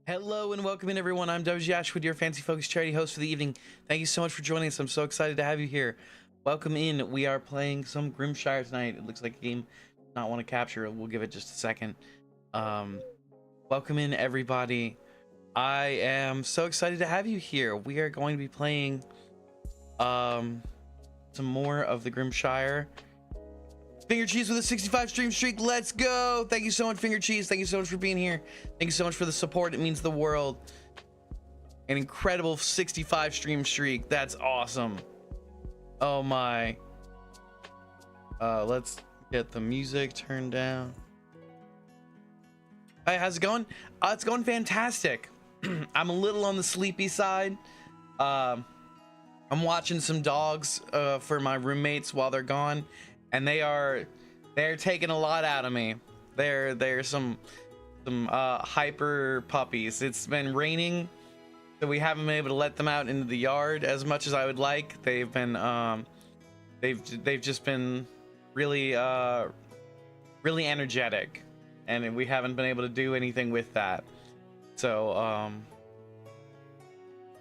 Hello and welcome in, everyone. I'm WJash with your Fancy Focus charity host for the evening. Thank you so much for joining us. I'm so excited to have you here. Welcome in. We are playing some Grimshire tonight. It looks like a game I not want to capture. We'll give it just a second. Welcome in, everybody. I am so excited to have you here. We are going to be playing some more of the Grimshire. Finger Cheese with a 65 stream streak. Let's go. Thank you so much, Finger Cheese. Thank you so much for being here. Thank you so much for the support. It means the world. An incredible 65 stream streak. That's awesome. Oh my. Let's get the music turned down. Hi, how's it going? It's going fantastic. I'm a little on the sleepy side. I'm watching some dogs for my roommates while they're gone. And they're taking a lot out of me. They're some hyper puppies. It's been raining, so we haven't been able to let them out into the yard as much as I would like. They've been they've just been really really energetic, and we haven't been able to do anything with that. So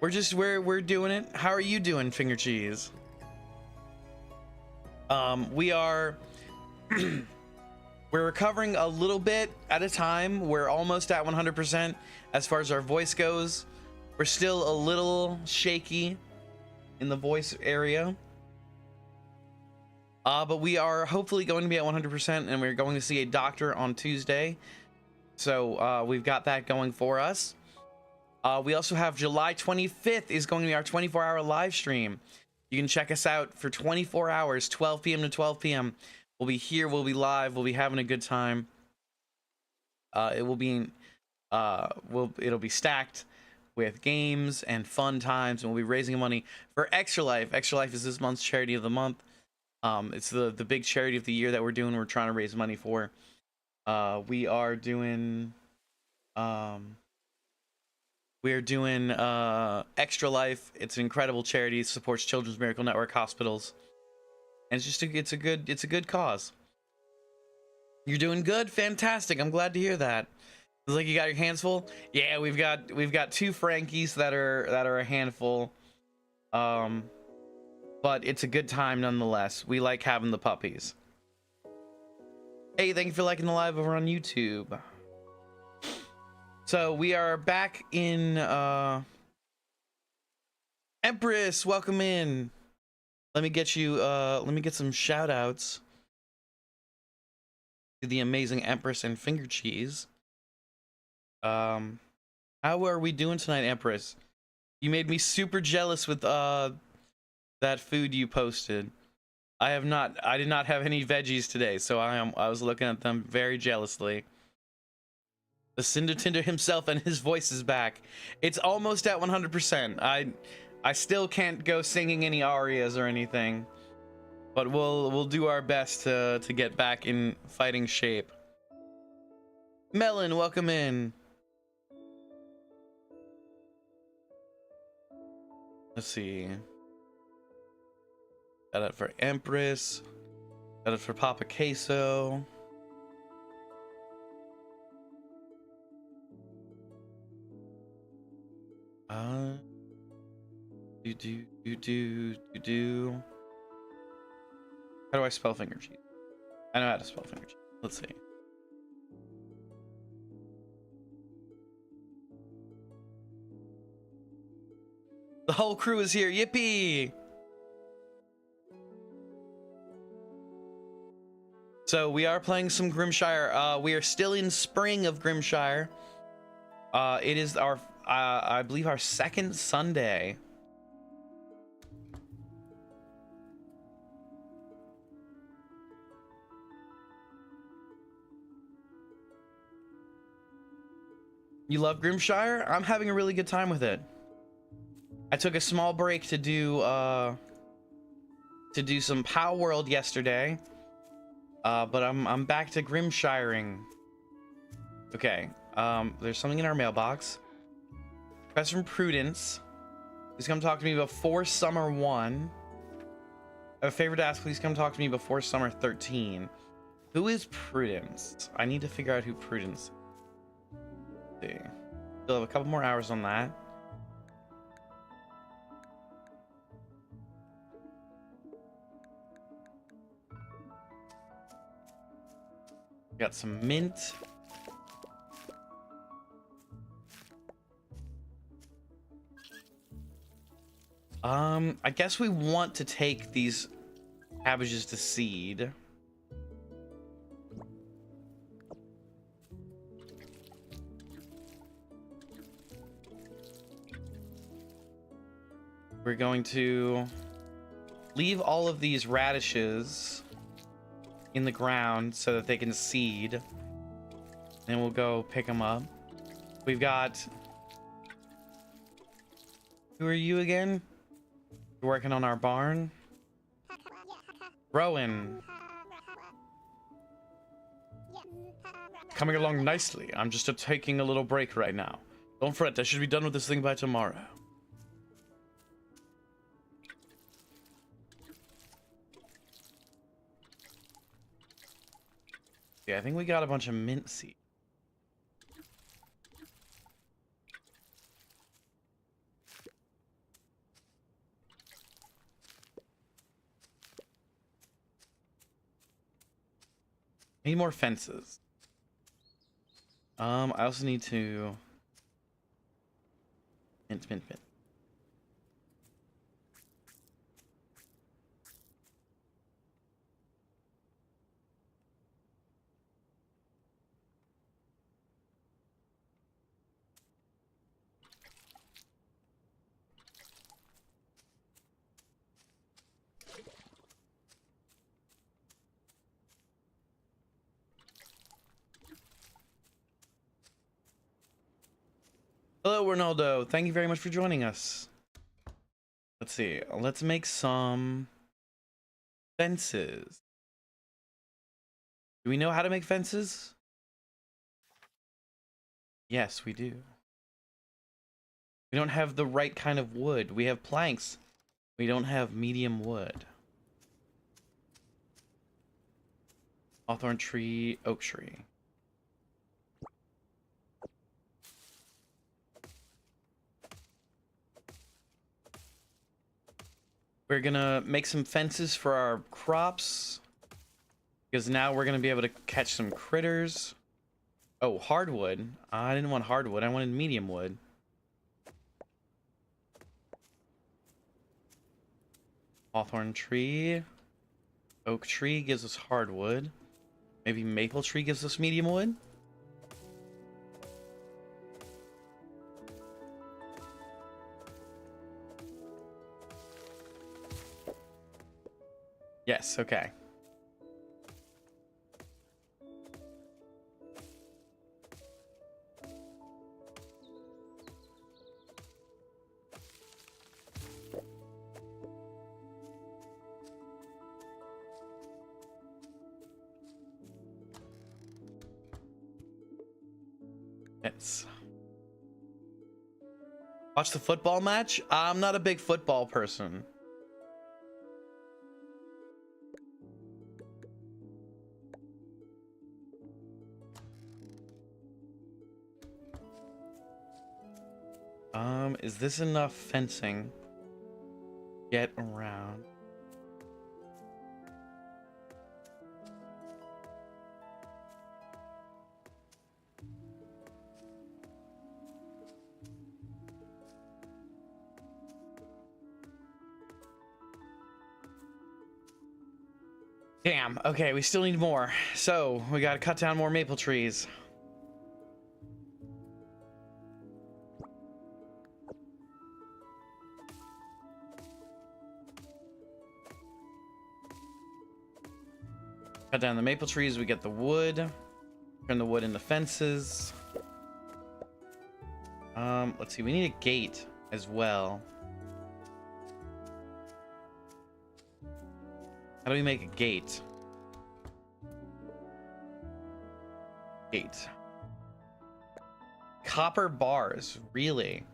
we're doing it. How are you doing, Finger Cheese? We are we're recovering a little bit at a time. We're almost at 100% as far as our voice goes. We're still a little shaky in the voice area, but we are hopefully going to be at 100%, and we're going to see a doctor on Tuesday, so we've got that going for us. We also have July 25th is going to be our 24-hour live stream. You can check us out for 24 hours, 12 p.m. to 12 p.m. We'll be here. We'll be live. We'll be having a good time. It'll be stacked with games and fun times, and we'll be raising money for Extra Life. Extra Life is this month's charity of the month. It's the big charity of the year that we're doing. We're trying to raise money for. We are doing Extra Life. It's an incredible charity. It supports Children's Miracle Network hospitals, and it's a good cause. You're doing good. Fantastic. I'm glad to hear that. It's like you got your hands full. Yeah, we've got two Frankies that are a handful, but it's a good time nonetheless. We like having the puppies. Hey, thank you for liking the live over on YouTube. So we are back in Empress, welcome in. Let me get you let me get some shout outs to the amazing Empress and Finger Cheese. How are we doing tonight, Empress? You made me super jealous with that food you posted. I did not have any veggies today, so I was looking at them very jealously. The Cinder Tinder himself, and his voice is back. It's almost at 100%. I still can't go singing any arias or anything, but we'll do our best to get back in fighting shape. Melon, welcome in. Let's see. Shout out for Empress. Shout out for Papa Queso. How do I spell Finger Cheese? I know how to spell Finger Cheese. Let's see. The whole crew is here. Yippee! So we are playing some Grimshire. We are still in spring of Grimshire. It is our I believe our second Sunday. You love Grimshire? I'm having a really good time with it. I took a small break to do some Pow World yesterday, but I'm back to Grimshiring. Okay, there's something in our mailbox. Request from Prudence. Please come talk to me before summer 1. I have a favor to ask. Please come talk to me before summer 13. Who is Prudence? I need to figure out who Prudence is. Let's see. Still have a couple more hours on that. Got some mint. I guess we want to take these cabbages to seed. We're going to leave all of these radishes in the ground so that they can seed. And we'll go pick them up. We've got... Who are you again? You're working on our barn? Rowan. Coming along nicely. I'm just taking a little break right now. Don't fret, I should be done with this thing by tomorrow. Yeah, I think we got a bunch of mint seeds. Need more fences. I also need to mint. Hello, Ronaldo. Thank you very much for joining us. Let's see. Let's make some fences. Do we know how to make fences? Yes, we do. We don't have the right kind of wood. We have planks. We don't have medium wood. Hawthorn tree, oak tree. We're gonna make some fences for our crops, because now we're gonna be able to catch some critters. Oh, hardwood. I didn't want hardwood. I wanted medium wood. Hawthorn tree. Oak tree gives us hardwood. Maybe maple tree gives us medium wood. Yes, okay. Let's watch the football match. I'm not a big football person. Is this enough fencing? Get around. Damn, okay, we still need more. So, we gotta cut down more maple trees. Cut down the maple trees, we get the wood. Turn the wood into fences. Let's see, we need a gate as well. How do we make a gate? Gate. Copper bars, really?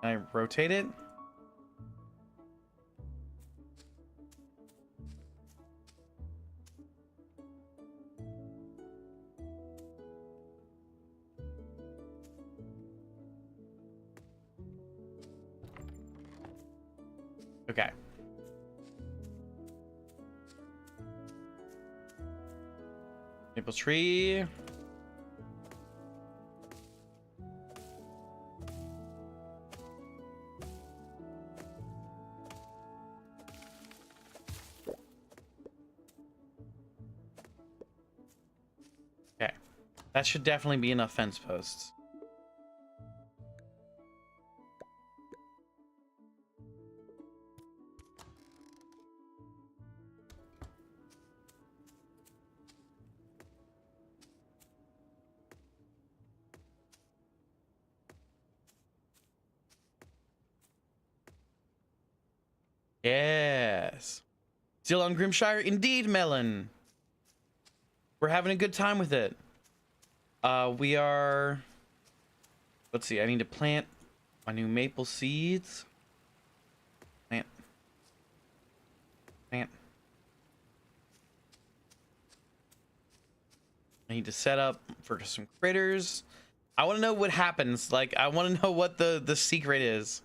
Can I rotate it? Okay. Maple tree. Okay. That should definitely be enough fence posts. Yes. Still on Grimshire? Indeed, Melon. We're having a good time with it. We are... Let's see, I need to plant my new maple seeds. Plant. Plant. I need to set up for some critters. I want to know what happens. Like, I want to know what the secret is.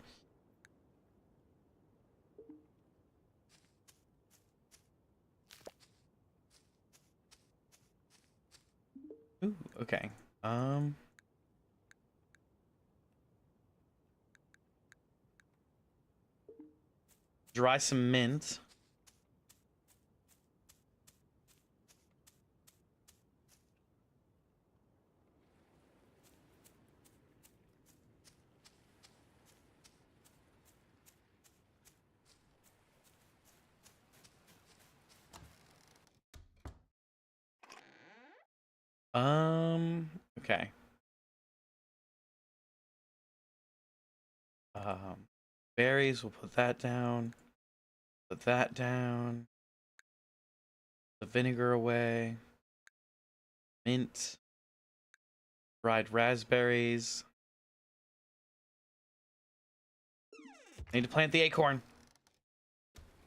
Ooh, okay. Dry some mint. Okay. Berries, we'll put that down. Put that down. The vinegar away. Mint. Dried raspberries. I need to plant the acorn.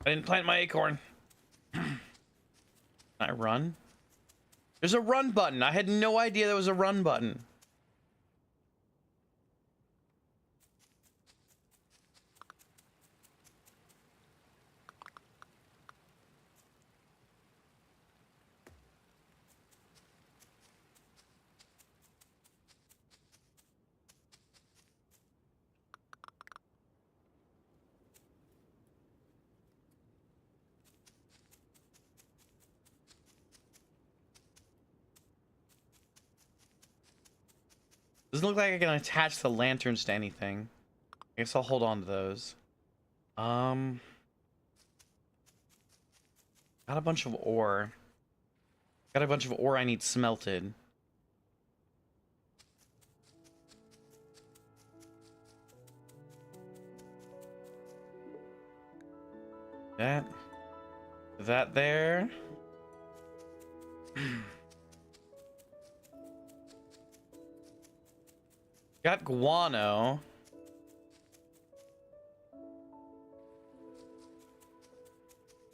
I didn't plant my acorn. Can I run? There's a run button. I had no idea there was a run button. Doesn't look like I can attach the lanterns to anything. I guess I'll hold on to those. Got a bunch of ore. Got a bunch of ore I need smelted. That there. Got guano.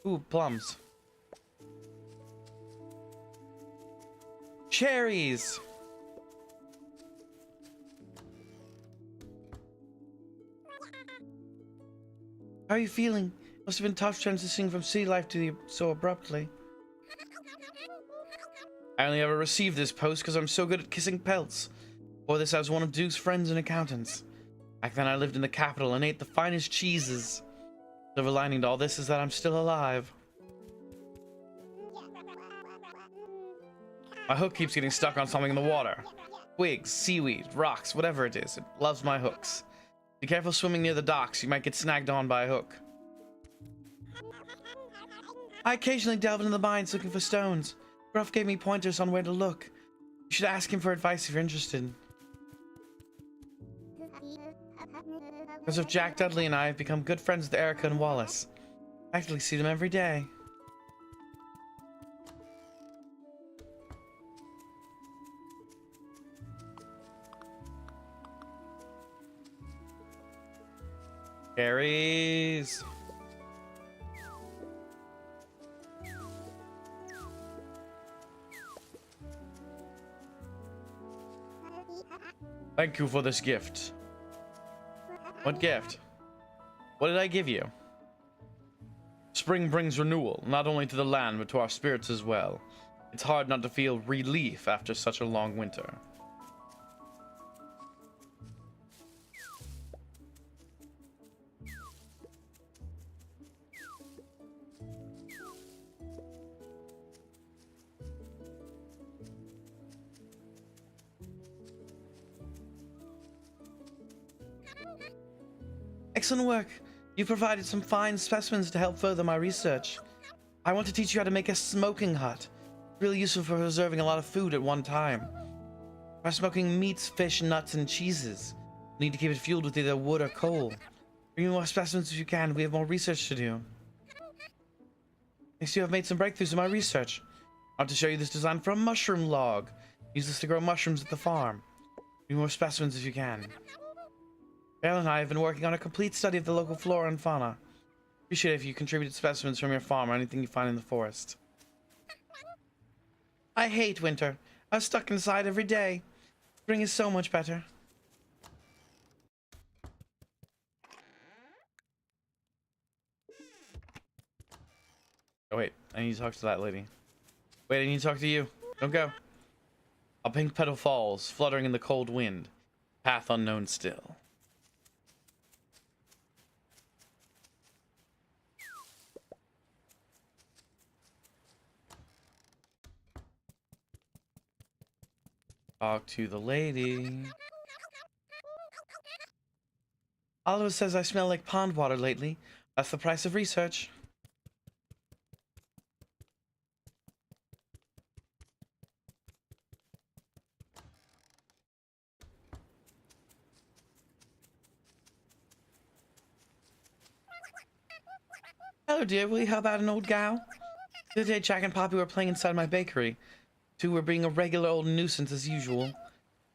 Ooh, plums. Cherries. How are you feeling? Must have been tough transitioning from city life to so abruptly. I only ever received this post because I'm so good at kissing pelts. Before this, I was one of Duke's friends and accountants. Back then, I lived in the capital and ate the finest cheeses. Silver lining to all this is that I'm still alive. My hook keeps getting stuck on something in the water. Twigs, seaweed, rocks, whatever it is. It loves my hooks. Be careful swimming near the docks. You might get snagged on by a hook. I occasionally delve into the mines looking for stones. Gruff gave me pointers on where to look. You should ask him for advice if you're interested. Because of Jack Dudley and I have become good friends with Erica and Wallace. I actually see them every day. Berries. Thank you for this gift. What gift? What did I give you? spring brings renewal, not only to the land, but to our spirits as well. It's hard not to feel relief after such a long winter. Excellent work. You provided some fine specimens to help further my research. I want to teach you how to make a smoking hut. Really useful for preserving a lot of food at one time. By smoking meats, fish, nuts, and cheeses. You need to keep it fueled with either wood or coal. Bring me more specimens if you can. We have more research to do. Next, you have made some breakthroughs in my research. I want to show you this design for a mushroom log. Use this to grow mushrooms at the farm. Bring more specimens if you can. Bale and I have been working on a complete study of the local flora and fauna. Appreciate it if you contributed specimens from your farm or anything you find in the forest. I hate winter. I'm stuck inside every day. Spring is so much better. Oh wait, I need to talk to that lady. Wait, I need to talk to you. Don't go. A pink petal falls, fluttering in the cold wind. Path unknown still. Talk to the lady. Oliver says I smell like pond water lately. That's the price of research. Hello, dear. Will you help out an old gal? The other day, Jack and Poppy were playing inside my bakery. Two were being a regular old nuisance as usual.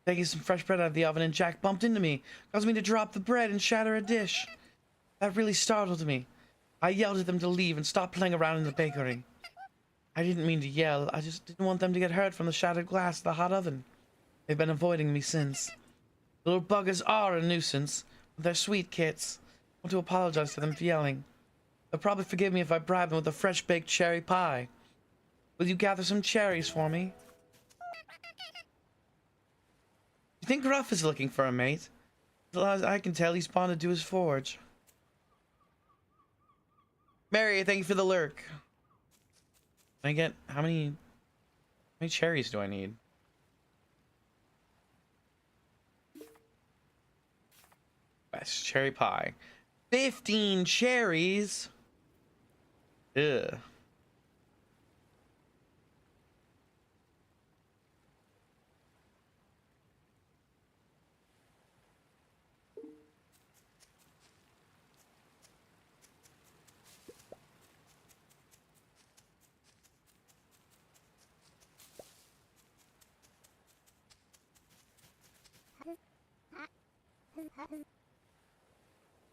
Taking some fresh bread out of the oven, and Jack bumped into me, caused me to drop the bread and shatter a dish. That really startled me. I yelled at them to leave and stop playing around in the bakery. I didn't mean to yell, I just didn't want them to get hurt from the shattered glass of the hot oven. They've been avoiding me since. The little buggers are a nuisance, but they're sweet kits. I want to apologize to them for yelling. They'll probably forgive me if I bribe them with a fresh-baked cherry pie. Will you gather some cherries for me? You think Gruff is looking for a mate? As far as I can tell, he's bonded to his forge. Mary, thank you for the lurk. Can I get how many cherries do I need? Best cherry pie. 15 cherries. Ugh.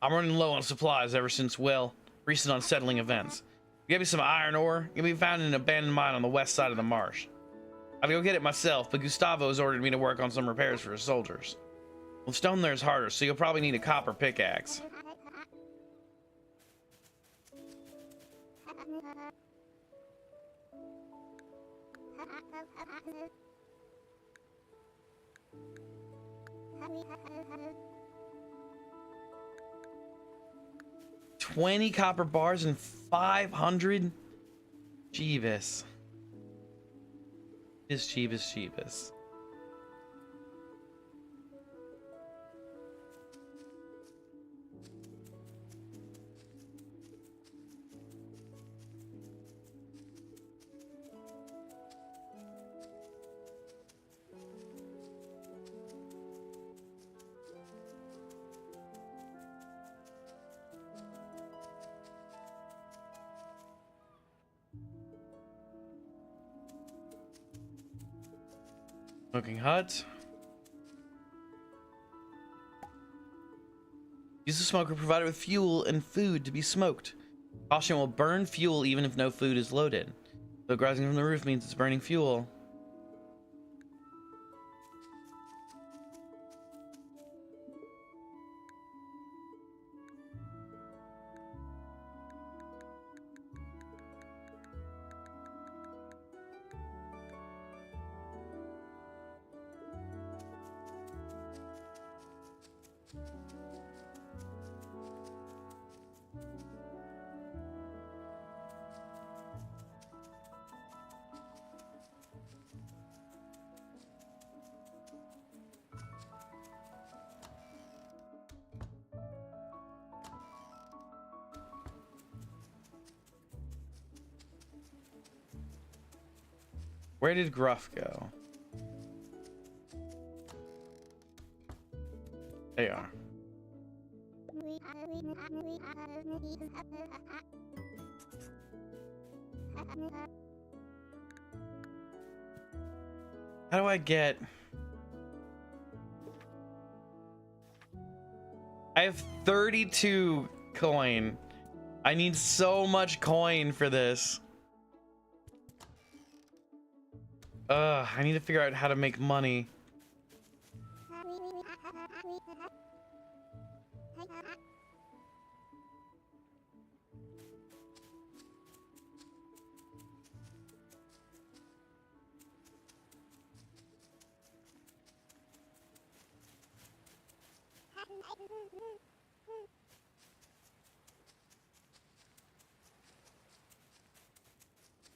I'm running low on supplies ever since, well, recent unsettling events. Give me some iron ore. It can be found in an abandoned mine on the west side of the marsh. I'd go get it myself, but Gustavo's ordered me to work on some repairs for his soldiers. Well, stone there is harder, so you'll probably need a copper pickaxe. $20 copper bars and 500. Jeebus. Jeebus. Smoking hut. Use the smoker provided with fuel and food to be smoked. Caution will burn fuel even if no food is loaded. Smoke rising from the roof means it's burning fuel. Where did Gruff go? They are. How do I get... I have 32 coin. I need so much coin for this. I need to figure out how to make money.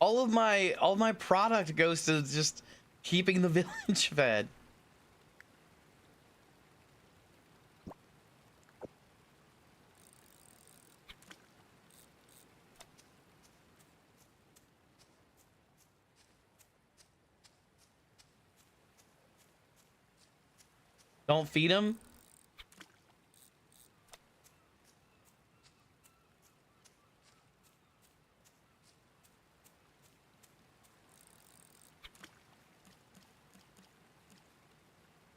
All of my product goes to just keeping the village fed. Don't feed him.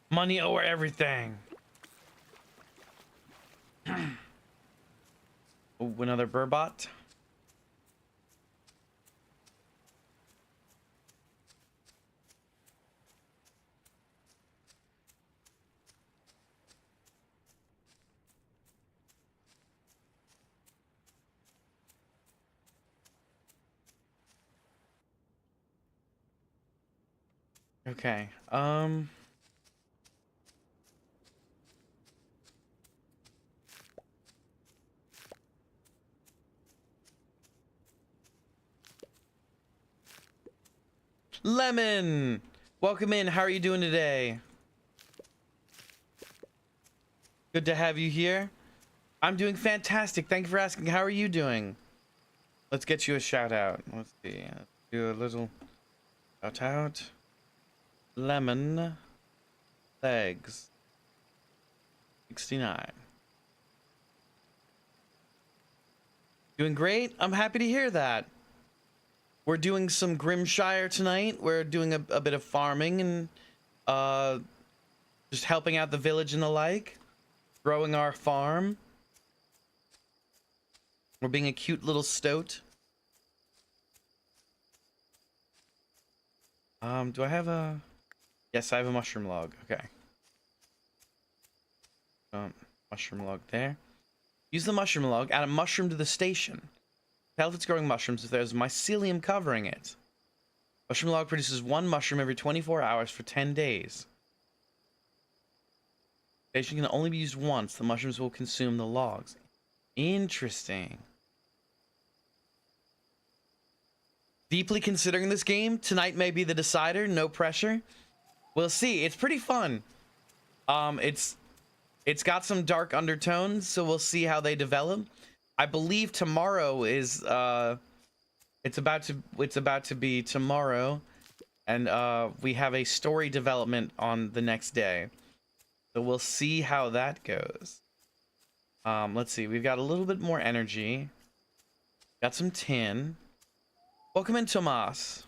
Money over everything. Oh, another burbot. Okay. Lemon, welcome in. How are you doing today? Good to have you here. I'm doing fantastic. Thank you for asking. How are you doing? Let's get you a shout out. Let's see. Let's do a little shout out. Lemon legs 69. Doing great. I'm happy to hear that. We're doing some Grimshire tonight. We're doing a bit of farming and just helping out the village and the like. Growing our farm. We're being a cute little stoat. Do I have a... Yes, I have a mushroom log. Okay. Mushroom log there. Use the mushroom log. Add a mushroom to the station. Tell if it's growing mushrooms if there's mycelium covering it. Mushroom log produces one mushroom every 24 hours for 10 days. Station can only be used once. The mushrooms will consume the logs. Interesting. Deeply considering this game. Tonight may be the decider. No pressure. We'll see. It's pretty fun. It's got some dark undertones, so we'll see how they develop. I believe tomorrow is it's about to be tomorrow, and we have a story development on the next day. So we'll see how that goes. Let's see. We've got a little bit more energy. Got some tin. Welcome in, Tomas.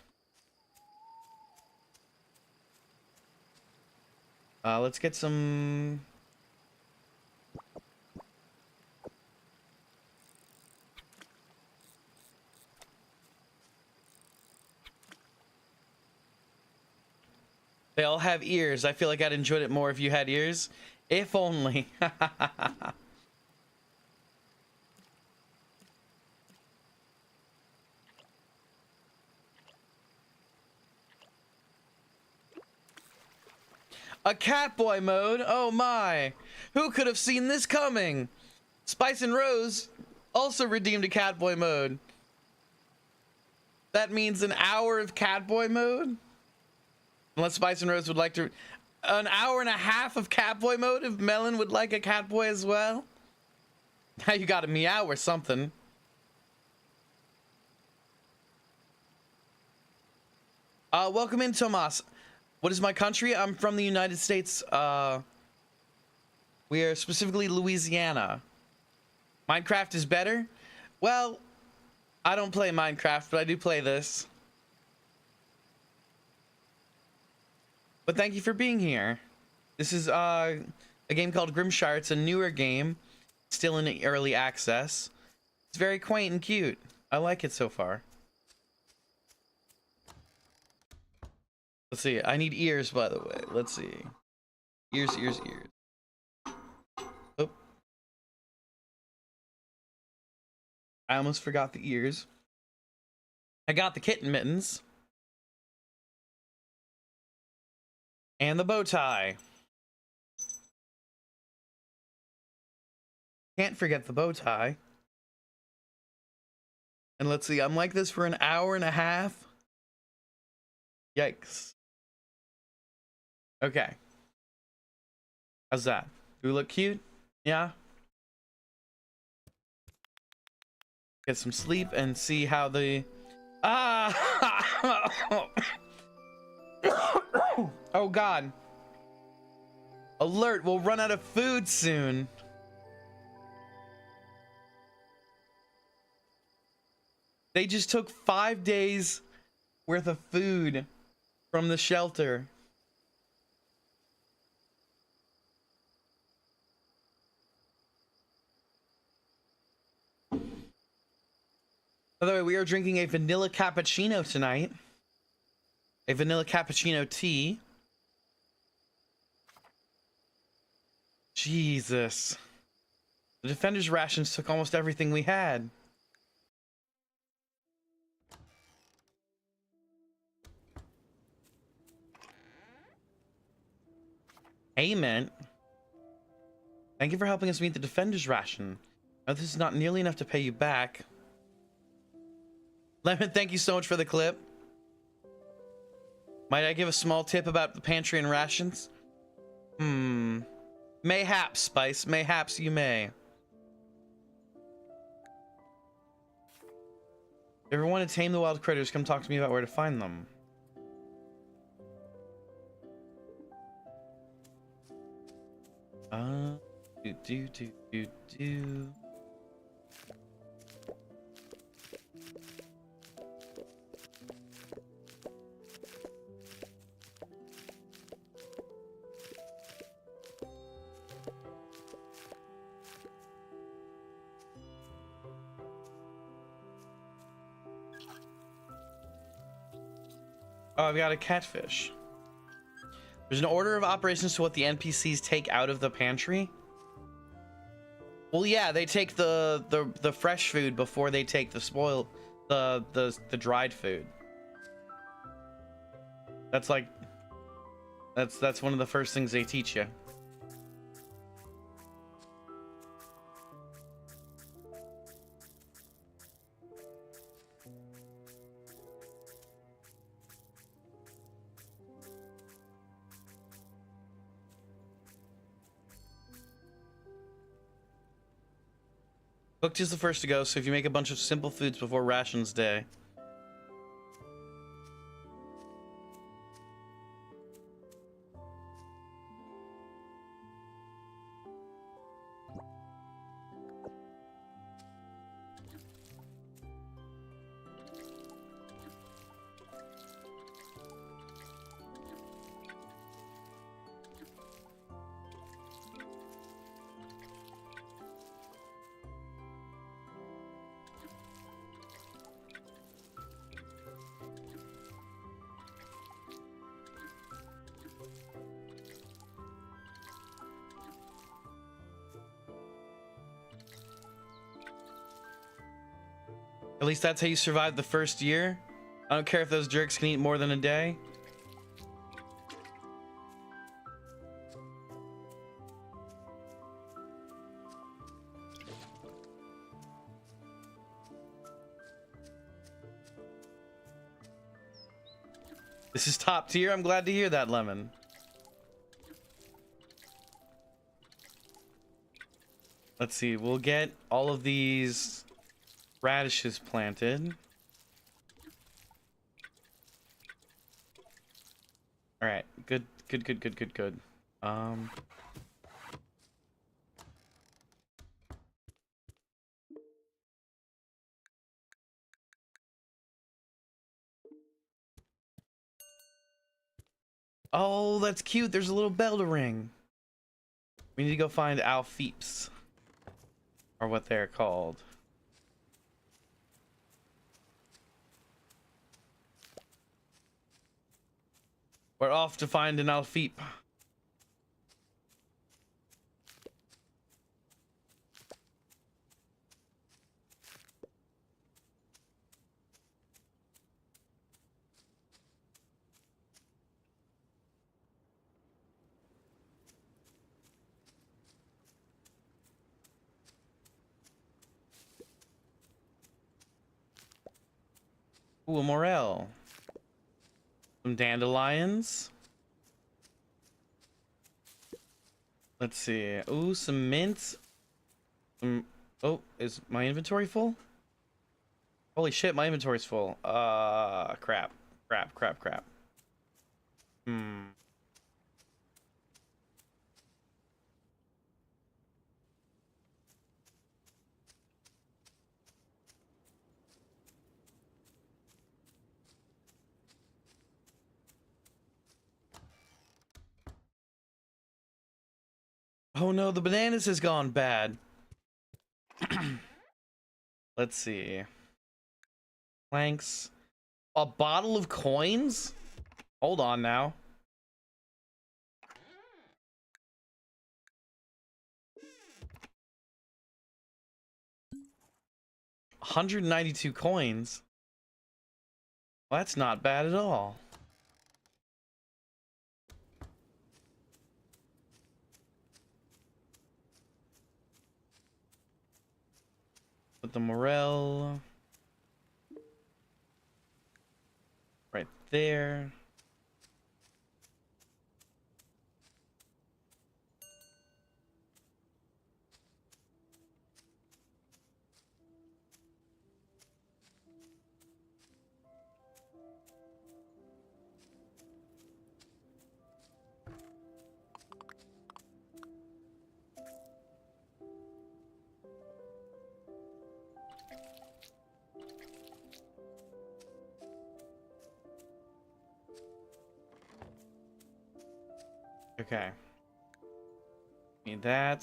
Let's get some... They all have ears. I feel like I'd enjoyed it more if you had ears. If only. A Catboy mode? Oh my. Who could have seen this coming? Spice and Rose also redeemed a Catboy mode. That means an hour of Catboy mode? Unless Spice and Rose would like to... An hour and a half of Catboy mode if Melon would like a Catboy as well? Now you got a meow or something. Welcome in, Tomas. What is my country? I'm from the United States. We are specifically Louisiana. Minecraft is better? Well, I don't play Minecraft, but I do play this. But thank you for being here. This is a game called Grimshire. It's a newer game, still in early access. It's very quaint and cute. I like it so far. Let's see. I need ears, by the way. Let's see. Ears. Oh. I almost forgot the ears. I got the kitten mittens. And the bow tie. Can't forget the bow tie. And let's see. I'm like this for an hour and a half. Yikes. Okay. How's that? Do we look cute? Yeah. Get some sleep and see how the... Oh god. Alert, we'll run out of food soon. They just took 5 days worth of food from the shelter. By the way, we are drinking a vanilla cappuccino tonight. A vanilla cappuccino tea. Jesus. The defender's rations took almost everything we had. Payment? Thank you for helping us meet the defender's ration. Now, this is not nearly enough to pay you back. Lemon, thank you so much for the clip. Might I give a small tip about the pantry and rations? Mayhaps, Spice. Mayhaps you may. If you ever want to tame the wild critters, come talk to me about where to find them. Do. Oh, I've got a catfish. There's an order of operations to what the NPCs take out of the pantry. Well, yeah, they take the fresh food before they take the spoiled, the dried food. That's like, that's one of the first things they teach you. Cooked is the first to go, so if you make a bunch of simple foods before rations day. At least that's how you survive the first year. I don't care if those jerks can eat more than a day. This is top tier. I'm glad to hear that, Lemon. Let's see. We'll get all of these radishes planted. All right, good, good, good, good, good, good. Um, oh, that's cute. There's a little bell to ring. We need to go find Alfeeps, or what they're called. We're off to find an Alfeep. Ooh, a morel. Some dandelions. Let's see. Ooh, some mint. Oh, is my inventory full? Holy shit, my inventory's full. Crap. Crap, crap, crap. Oh no, the bananas has gone bad. Let's see. Planks. A bottle of coins? Hold on now. $192 coins. Well, that's not bad at all. Put the morel right there. Okay. Need that.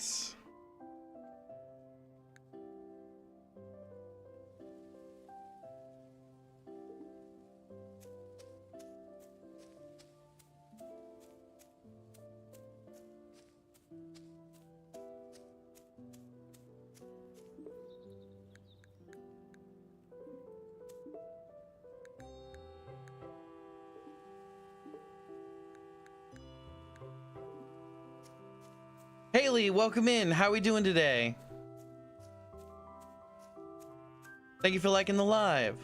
Haley, welcome in. How are we doing today? Thank you for liking the live.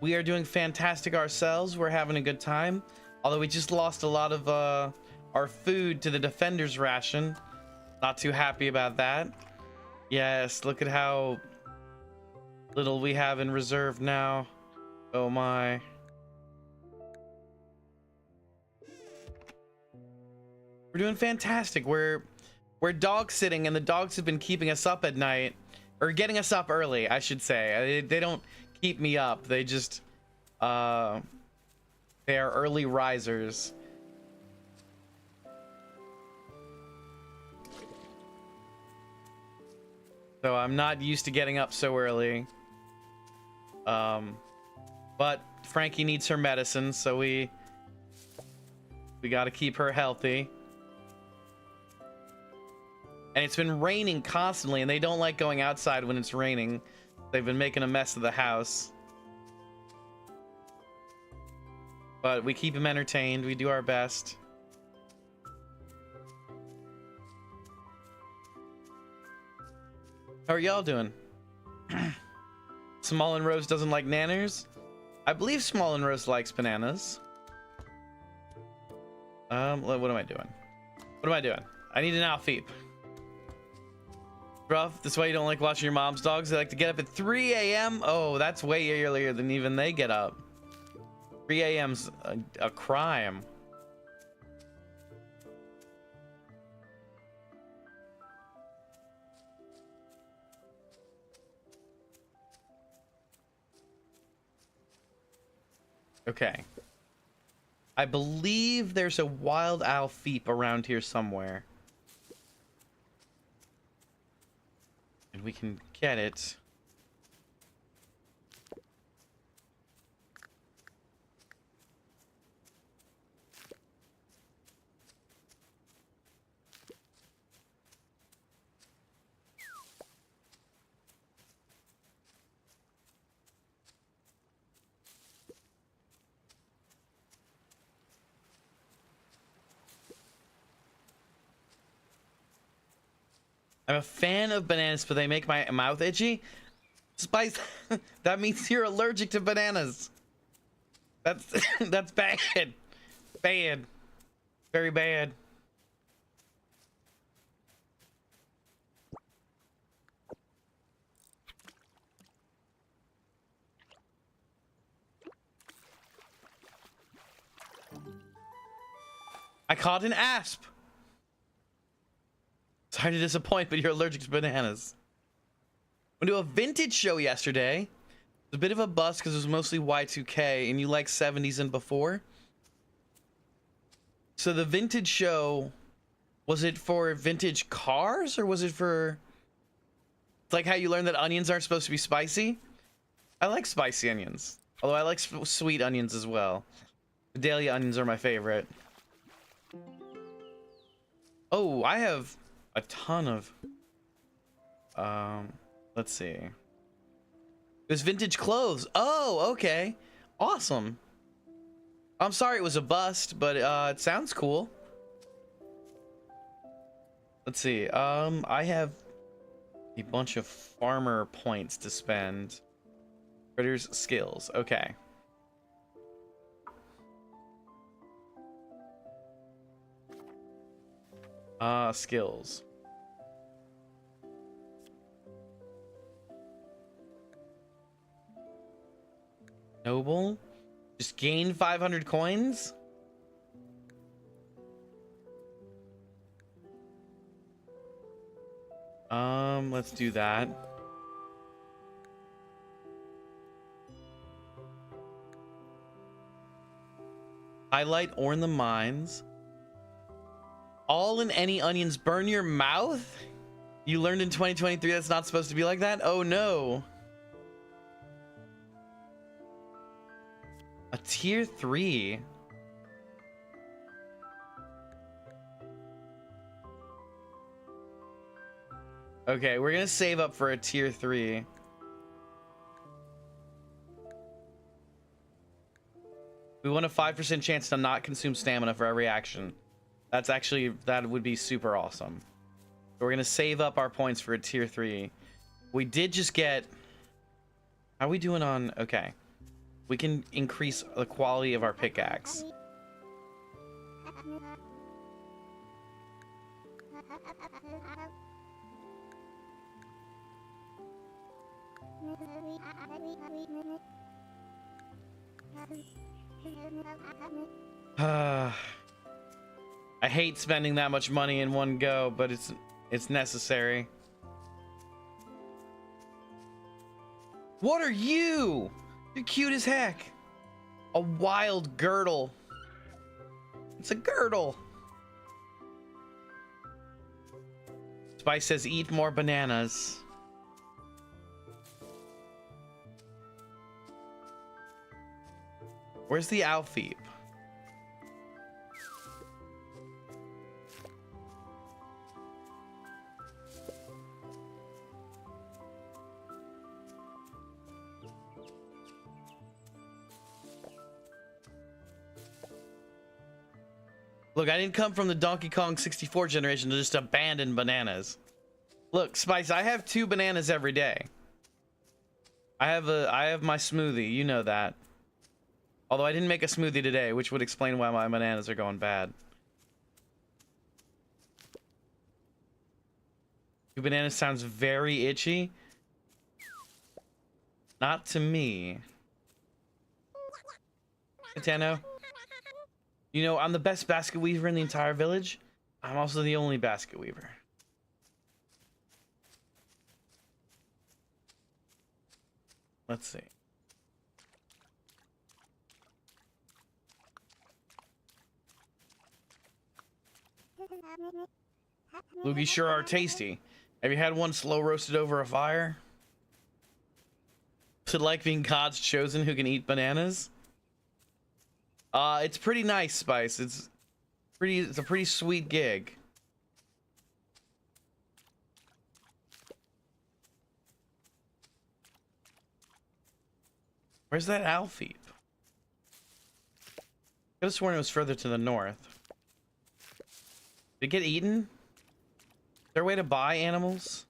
We are doing fantastic ourselves. We're having a good time. Although we just lost a lot of our food to the defender's ration. Not too happy about that. Yes, look at how little we have in reserve now. Oh my. We're doing fantastic. We're dog sitting, and the dogs have been keeping us up at night, or getting us up early, I should say. They don't keep me up. They just they are early risers. So I'm not used to getting up so early. But Frankie needs her medicine, so we got to keep her healthy. And it's been raining constantly, and they don't like going outside when it's raining. They've been making a mess of the house. But we keep them entertained. We do our best. How are y'all doing? Small and Rose doesn't like nanners? I believe Small and Rose likes bananas. What am I doing? What am I doing? I need an Alfeep. Rough. This why you don't like watching your mom's dogs. They like to get up at 3 a.m. Oh, that's way earlier than even they get up. 3 a.m.'s a crime. Okay. I believe there's a wild owl feep around here somewhere. And we can get it. I'm a fan of bananas, but they make my mouth itchy. Spice, that means you're allergic to bananas. That's that's bad. Bad. Very bad. I caught an asp. Sorry to disappoint, but you're allergic to bananas. Went to a vintage show yesterday. It was a bit of a bust because it was mostly Y2K, and you like 70s and before. So the vintage show, was it for vintage cars, or was it for... It's like how you learn that onions aren't supposed to be spicy? I like spicy onions. Although I like sweet onions as well. The Dahlia onions are my favorite. Oh, I have a ton of... let's see. It was vintage clothes. Oh, okay. Awesome. I'm sorry it was a bust, but it sounds cool. Let's see. I have a bunch of farmer points to spend. Critters skills. Okay. Skills. Noble. Just gain 500 coins. Let's do that. Highlight or in the mines. All and any onions burn your mouth? You learned in 2023 that's not supposed to be like that? Oh no. A tier 3. Okay, we're gonna save up for a tier 3. We want a 5% chance to not consume stamina for every action. That's actually, that would be super awesome. We're gonna save up our points for a tier 3. We did just get... How are we doing on... Okay. We can increase the quality of our pickaxe. I hate spending that much money in one go, but it's necessary. What are you? You're cute as heck. A wild girdle. It's a girdle. Spice says eat more bananas. Where's the Alfeep? Look, I didn't come from the Donkey Kong 64 generation to just abandon bananas. Look, Spice, I have 2 bananas every day. I have my smoothie, you know that. Although I didn't make a smoothie today, which would explain why my bananas are going bad. 2 bananas sounds very itchy. Not to me. Tano. You know, I'm the best basket weaver in the entire village. I'm also the only basket weaver. Let's see. Loogies sure are tasty. Have you had one slow roasted over a fire? Is it like being God's chosen who can eat bananas? It's pretty nice, Spice. It's a pretty sweet gig. Where's that Alfie? I could have sworn it was further to the north. Did it get eaten? Is there a way to buy animals?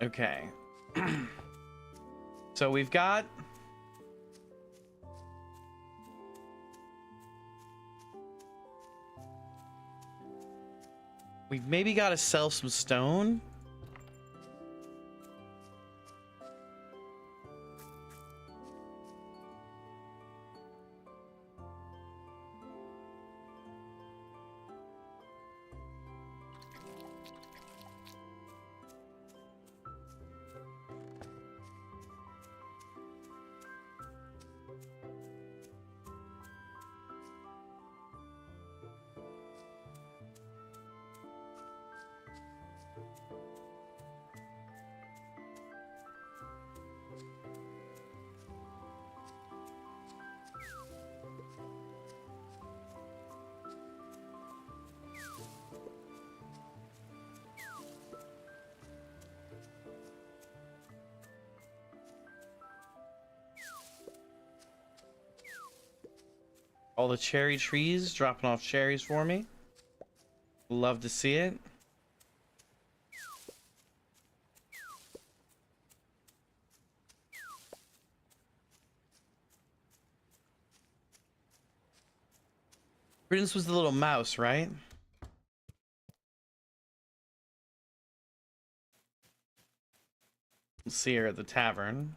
Okay. So we've got we've maybe got to sell some stone. All the cherry trees dropping off cherries for me. Love to see it. Prudence was the little mouse, right? Let's see her at the tavern.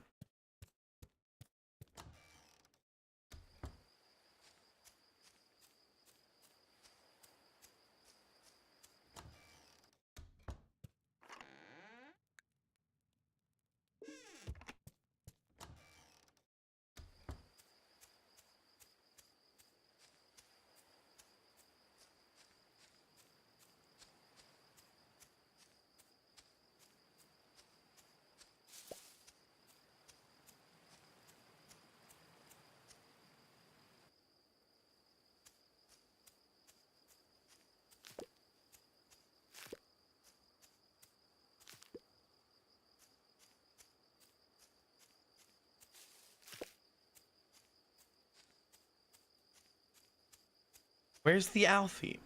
Where's the Alfie?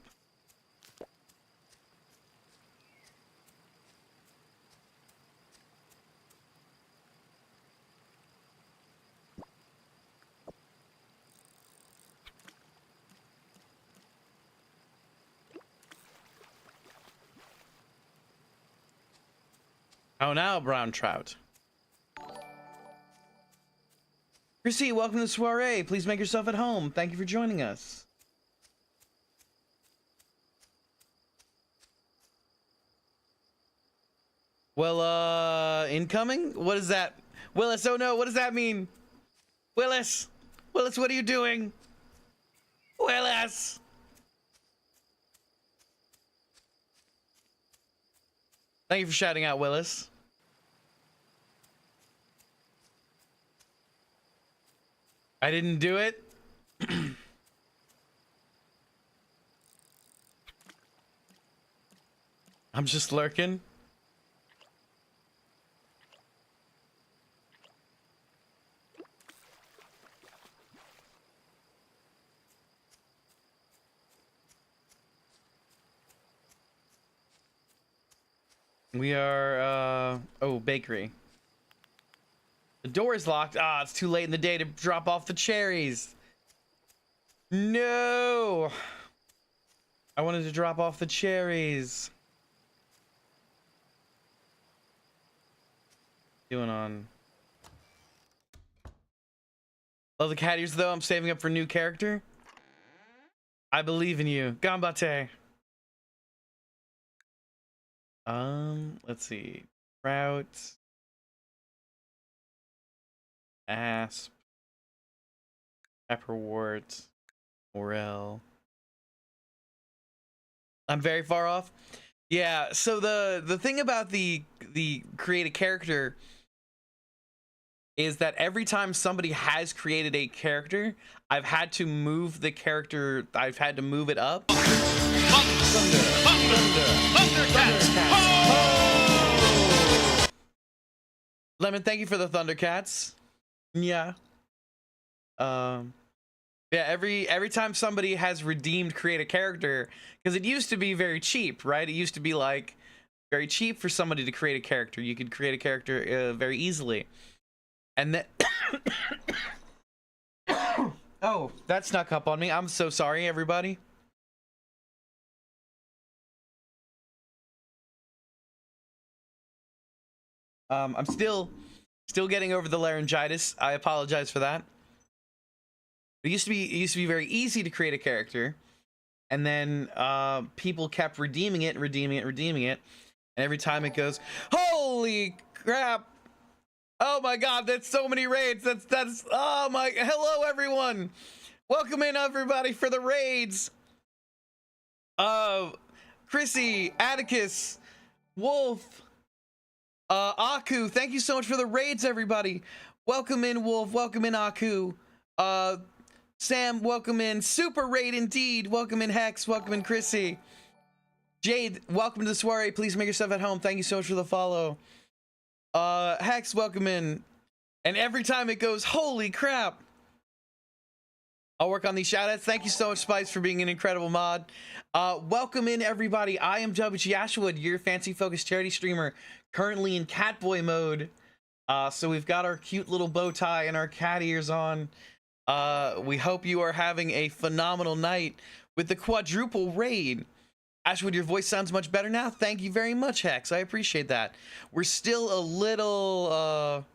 Oh, now brown trout. Chrissy, welcome to the soiree. Please make yourself at home. Thank you for joining us. Well, incoming? What is that? Willis, oh no, what does that mean? Willis! Willis, what are you doing? Willis! Thank you for shouting out, Willis. I didn't do it. I'm just lurking. We are, oh, bakery. The door is locked. Ah, it's too late in the day to drop off the cherries. No! I wanted to drop off the cherries. Doing on. Love the cat ears, though. I'm saving up for new character. I believe in you. Gambate. Let's see. Trout. Asp. Pepperwort. Morel. I'm very far off. Yeah, so the thing about the create a character is that every time somebody has created a character, I've had to move the character, I've had to move it up. Thundercats! Oh! Lemon, thank you for the Thundercats. Yeah. Yeah, every time somebody has redeemed create a character, because it used to be very cheap, right? It used to be like very cheap for somebody to create a character. You could create a character very easily. And then oh, that snuck up on me. I'm so sorry, everybody. I'm still getting over the laryngitis. I apologize for that. It used to be very easy to create a character, and then people kept redeeming it, and every time it goes, holy crap! Oh my god, that's so many raids. That's oh my, hello everyone. Welcome in everybody for the raids. Chrissy, Atticus, Wolf, Aku, thank you so much for the raids, everybody. Welcome in, Wolf. Welcome in, Aku. Sam, welcome in. Super raid indeed. Welcome in, Hex. Welcome in, Chrissy. Jade, welcome to the soiree. Please make yourself at home. Thank you so much for the follow. Hex, welcome in. And every time it goes, holy crap. I'll work on these shoutouts. Thank you so much, Spice, for being an incredible mod. Welcome in, everybody. I am W. Ashwood, your fancy focused charity streamer, currently in Catboy mode. So we've got our cute little bow tie and our cat ears on. We hope you are having a phenomenal night with the quadruple raid. Ashwood, your voice sounds much better now. Thank you very much, Hex. I appreciate that. We're still a little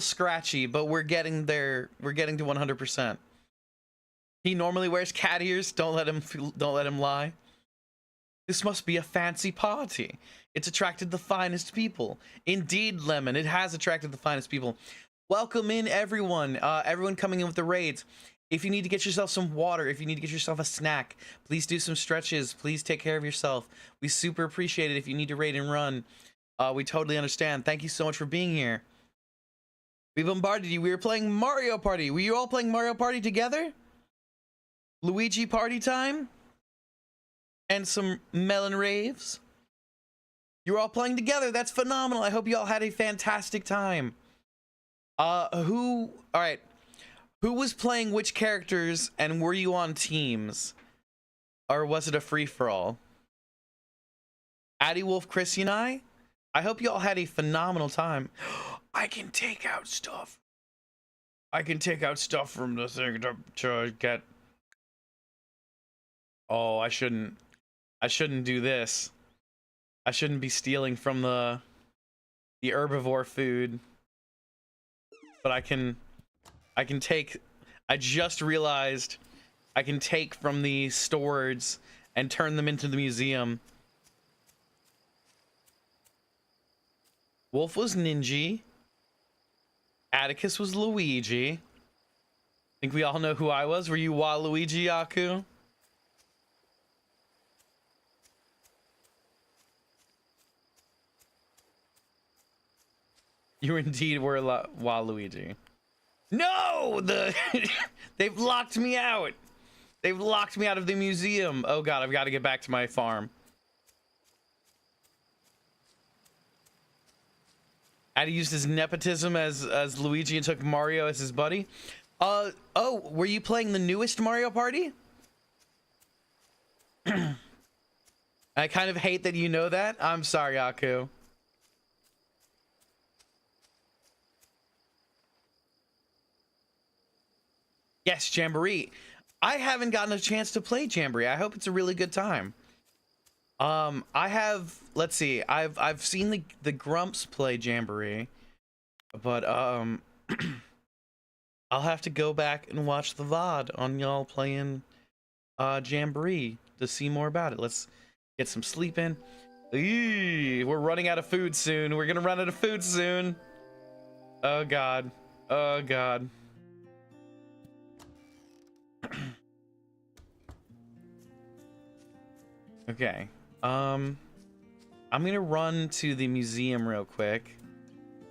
scratchy, but we're getting there. We're getting to 100%. He normally wears cat ears. Don't let him lie. This must be a fancy party. It's attracted the finest people. Indeed, Lemon, it has attracted the finest people. Welcome in, everyone. Everyone coming in with the raids. If you need to get yourself some water, if you need to get yourself a snack, please do some stretches. Please take care of yourself. We super appreciate it if you need to raid and run. We totally understand. Thank you so much for being here. We bombarded you. We were playing Mario Party. Were you all playing Mario Party together? Luigi Party time? And some melon raves? You were all playing together. That's phenomenal. I hope you all had a fantastic time. All right. Who was playing which characters, and were you on teams? Or was it a free-for-all? Addy Wolf, Chrissy, and I hope you all had a phenomenal time. I can take out stuff. I can take out stuff from the thing to get... Oh, I shouldn't do this. I shouldn't be stealing from the herbivore food. But I can take... I just realized I can take from the storage and turn them into the museum. Wolf was Ninja. Atticus was Luigi. I think we all know who I was. Were you Waluigi, Aku? You indeed were Waluigi. No! They've locked me out. They've locked me out of the museum. Oh god, I've got to get back to my farm. Addy used his nepotism as Luigi and took Mario as his buddy. Oh, were you playing the newest Mario Party? I kind of hate that you know that. I'm sorry, Aku. Yes, Jamboree. I haven't gotten a chance to play Jamboree. I hope it's a really good time. I have, let's see, I've seen the Grumps play Jamboree, but I'll have to go back and watch the VOD on y'all playing Jamboree to see more about it. Let's get some sleep in. Eee, we're running out of food soon. We're gonna run out of food soon. Oh god. Oh god. Okay. I'm gonna run to the museum real quick.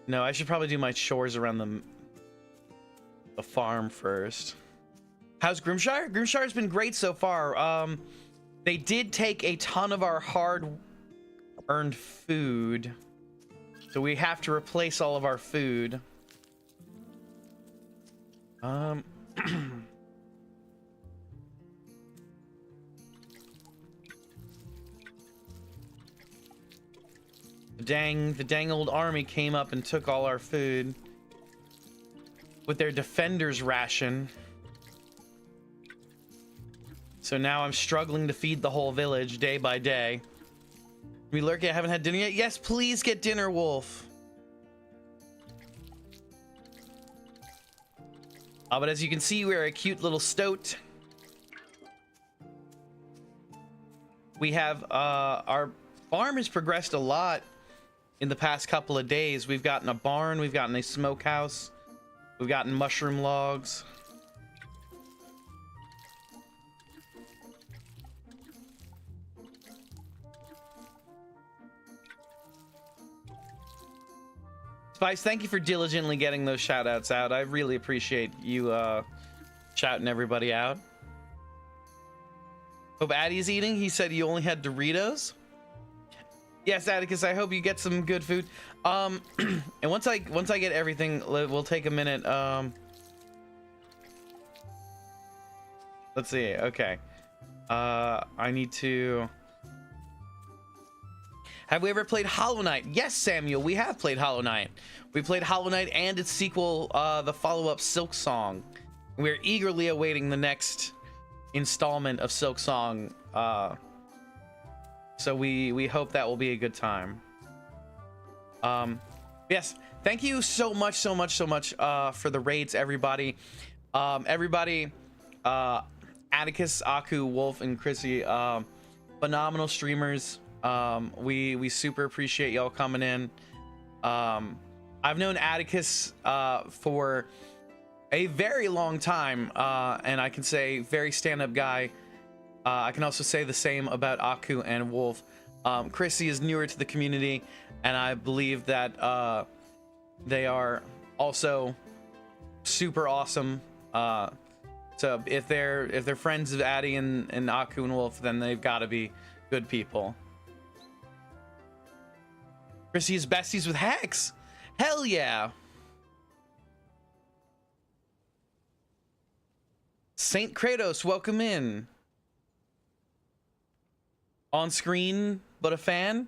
No, I should probably do my chores around the farm first. How's Grimshire? Grimshire's been great so far. They did take a ton of our hard-earned food, so we have to replace all of our food. The dang old army came up and took all our food with their defender's ration. So now I'm struggling to feed the whole village day by day. We lurk it, haven't had dinner yet? Yes, please get dinner, Wolf. But as you can see, we're a cute little stoat. We have our farm has progressed a lot in the past couple of days. We've gotten a barn, we've gotten a smokehouse, we've gotten mushroom logs. Spice, thank you for diligently getting those shout outs out. I really appreciate you shouting everybody out. Hope Addy's eating. He said you only had Doritos. Yes, Atticus, I hope you get some good food. And once I get everything, we'll take a minute. Let's see. Okay. I need to... Have we ever played Hollow Knight? Yes, Samuel, we have played Hollow Knight. We played Hollow Knight and its sequel, the follow-up Silk Song. We're eagerly awaiting the next installment of Silk Song. So we hope that will be a good time. Yes, thank you so much for the raids, everybody. Atticus, Aku, Wolf, and Chrissy, phenomenal streamers. We super appreciate y'all coming in. I've known Atticus for a very long time, and I can say very stand-up guy. I can also say the same about Aku and Wolf. Chrissy is newer to the community, and I believe that they are also super awesome. So if they're friends of Addy and Aku and Wolf, then they've got to be good people. Chrissy is besties with Hex. Hell yeah. Saint Kratos, welcome in. On screen, but a fan.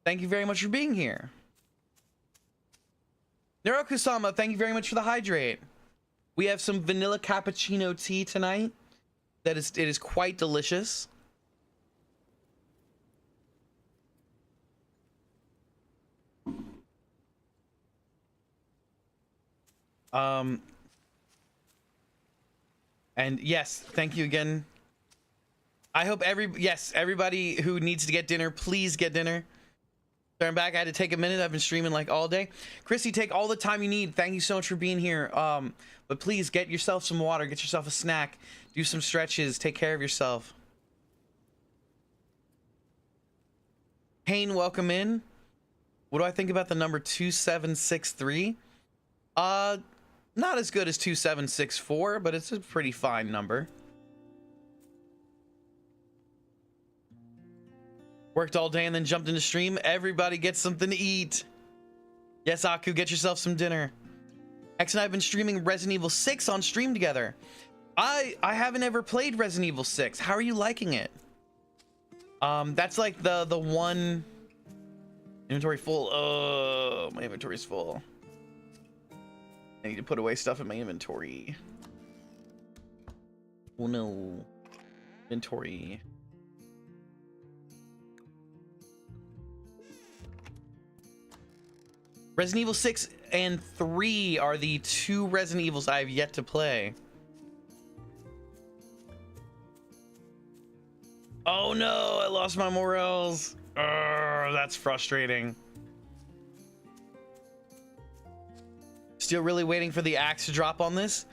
Thank you very much for being here. Nerokusama, thank you very much for the hydrate. We have some vanilla cappuccino tea tonight. It is quite delicious. And yes, thank you again. I hope everybody who needs to get dinner, please get dinner. Sorry, I'm back. I had to take a minute. I've been streaming like all day. Chrissy, take all the time you need. Thank you so much for being here. But please get yourself some water, get yourself a snack, do some stretches, take care of yourself. Kane, welcome in. What do I think about the number 2763? Not as good as 2764, but it's a pretty fine number. Worked all day and then jumped into stream. Everybody gets something to eat. Yes, Aku, get yourself some dinner. X and I have been streaming Resident Evil 6 on stream together. I haven't ever played Resident Evil 6. How are you liking it? That's like the one inventory full. Oh, my inventory's full. I need to put away stuff in my inventory. Oh no. Inventory. Resident Evil 6 and 3 are the two Resident Evils I have yet to play. Oh no, I lost my morels. That's frustrating. Still really waiting for the axe to drop on this.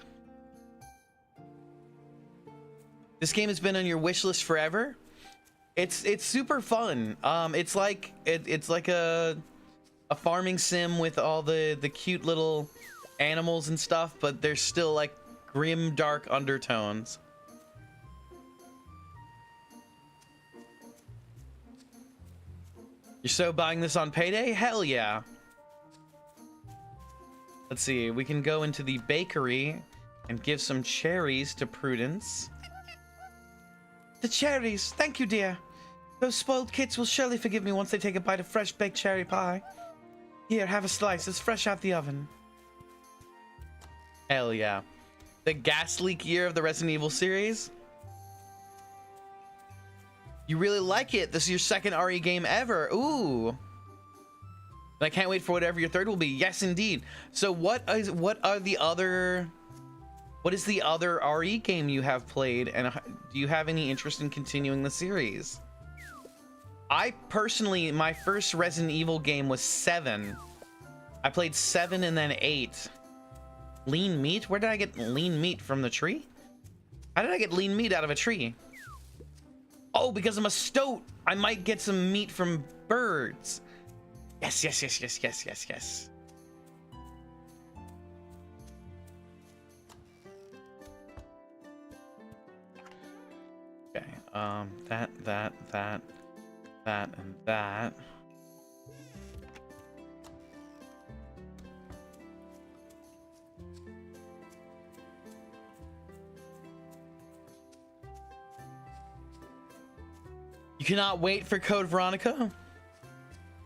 This game has been on your wish list forever. It's super fun. It's like a farming sim with all the cute little animals and stuff, but there's still like grim dark undertones. You're so buying this on payday? Hell yeah. Let's see, we can go into the bakery and give some cherries to Prudence. The cherries, thank you, dear. Those spoiled kids will surely forgive me once they take a bite of fresh baked cherry pie. Here, have a slice, it's fresh out the oven. Hell yeah. The gas leak year of the Resident Evil series. You really like it. This is your second RE game ever. Ooh. And I can't wait for whatever your third will be. Yes, indeed. So what is the other RE game you have played, and do you have any interest in continuing the series? I personally, my first Resident Evil game was 7. I played 7 and then 8. Lean meat? Where did I get lean meat from the tree? How did I get lean meat out of a tree? Oh, because I'm a stoat. I might get some meat from birds. Yes, yes, yes, yes, yes, yes, yes. Okay, that, and that. You cannot wait for Code Veronica?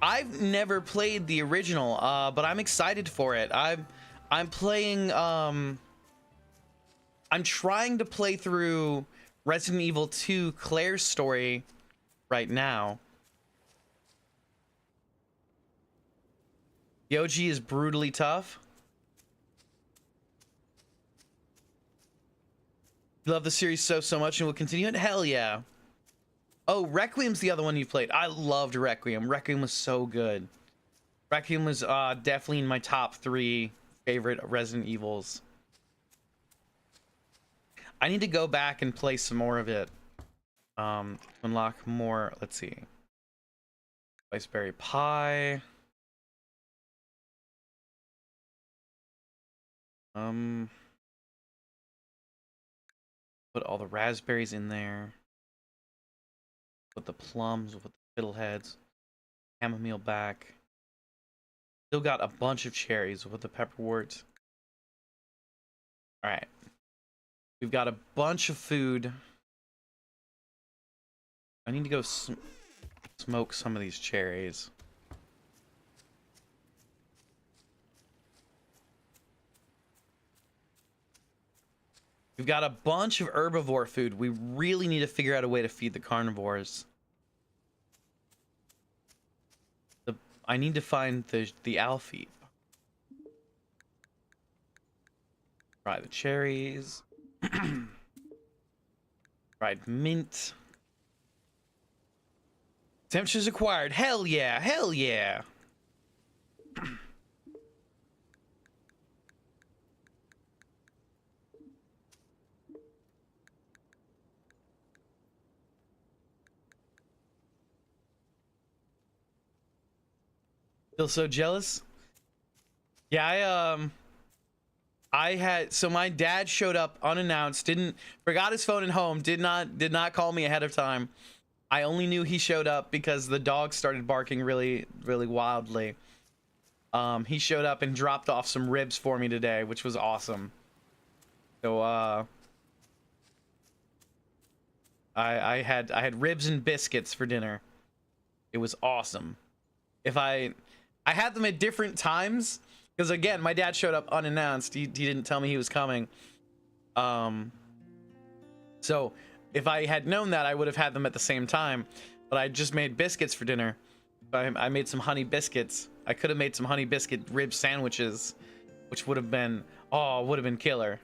I've never played the original, but I'm excited for it. I'm playing, I'm trying to play through Resident Evil 2 Claire's story right now. The OG is brutally tough. Love the series so much and will continue it. Hell yeah. Oh, Requiem's the other one you played. I loved Requiem. Requiem was so good. Requiem was definitely in my top 3 favorite Resident Evils. I need to go back and play some more of it. Unlock more. Let's see. Spiceberry pie. Put all the raspberries in there. Put the plums, with the fiddleheads. Chamomile back. Still got a bunch of cherries with the pepperwort. Alright. We've got a bunch of food. I need to go smoke some of these cherries. We've got a bunch of herbivore food. We really need to figure out a way to feed the carnivores. I need to find the Alfie. Try the cherries. Fried mint. Temperatures acquired. Hell yeah. Hell yeah. Feel so jealous. Yeah, I had, so my dad showed up unannounced, forgot his phone at home, did not call me ahead of time. I only knew he showed up because the dog started barking really wildly. He showed up and dropped off some ribs for me today, which was awesome. So I had ribs and biscuits for dinner. It was awesome. I had them at different times because, again, my dad showed up unannounced. He didn't tell me he was coming. So if I had known that, I would have had them at the same time. But I just made biscuits for dinner. I made some honey biscuits. I could have made some honey biscuit rib sandwiches, which would have been, killer.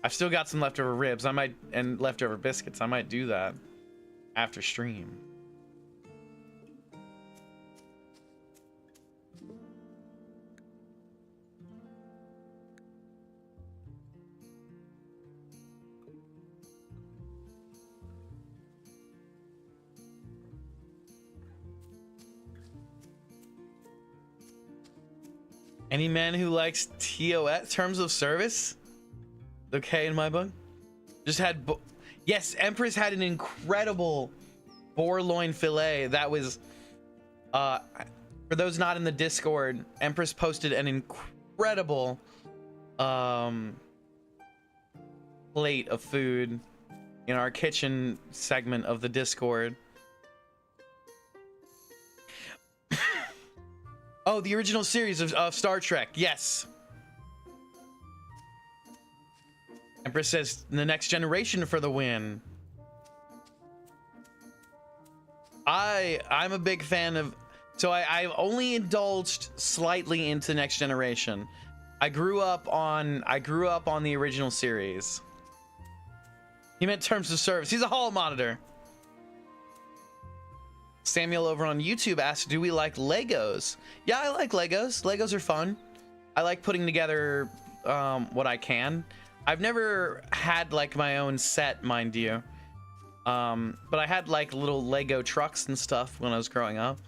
I've still got some leftover ribs. And leftover biscuits. I might do that after stream. Any man who likes TOS, terms of service, okay in my book. Just had, yes, Empress had an incredible boar loin fillet. That was, for those not in the Discord, Empress posted an incredible plate of food in our kitchen segment of the Discord. Oh, the original series of Star Trek. Yes. Empress says the next generation for the win. I'm a big fan of, so I've only indulged slightly into Next Generation. I grew up on the original series. He meant terms of service. He's a hall monitor. Samuel over on YouTube asked, do we like Legos? Yeah, I like Legos. Legos are fun. I like putting together what I can. I've never had like my own set, mind you. But I had like little Lego trucks and stuff when I was growing up.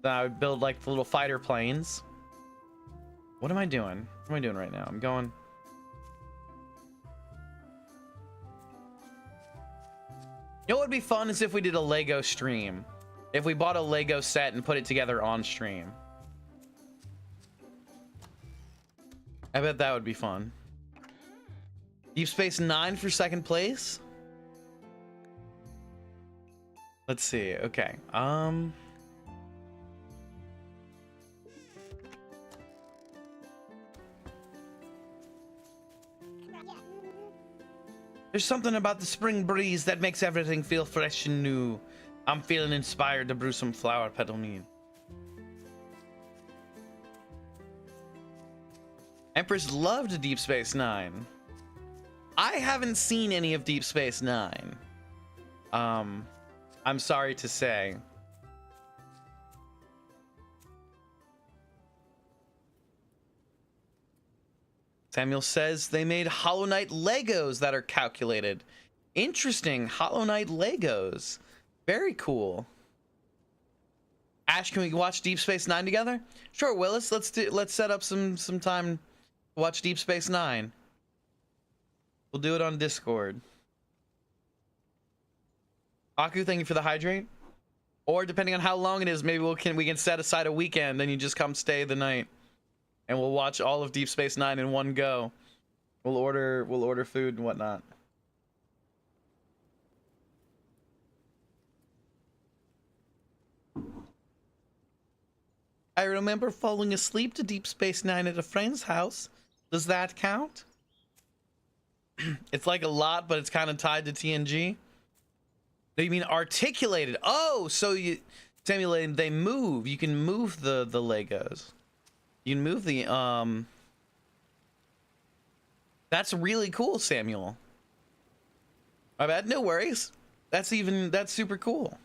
Then I would build like the little fighter planes. What am I doing? What am I doing right now? I'm going... You know what would be fun is if we did a Lego stream. If we bought a Lego set and put it together on stream. I bet that would be fun. Deep Space Nine for second place. Let's see. Okay. There's something about the spring breeze that makes everything feel fresh and new. I'm feeling inspired to brew some flower petal mead. Empress loved Deep Space Nine. I haven't seen any of Deep Space Nine. I'm sorry to say. Samuel says they made Hollow Knight Legos that are calculated. Interesting. Hollow Knight Legos. Very cool. Ash, can we watch Deep Space Nine together? Sure, Willis. Let's set up some time to watch Deep Space Nine. We'll do it on Discord. Aku, thank you for the hydrate. Or depending on how long it is, maybe we can set aside a weekend and you just come stay the night. And we'll watch all of Deep Space Nine in one go. We'll order food and whatnot. I remember falling asleep to Deep Space Nine at a friend's house. Does that count? It's like a lot, but it's kind of tied to TNG. You mean articulated? Oh, so you, Samuel, they move. You can move the Legos. You can move the That's really cool, Samuel. My bad. No worries. That's super cool.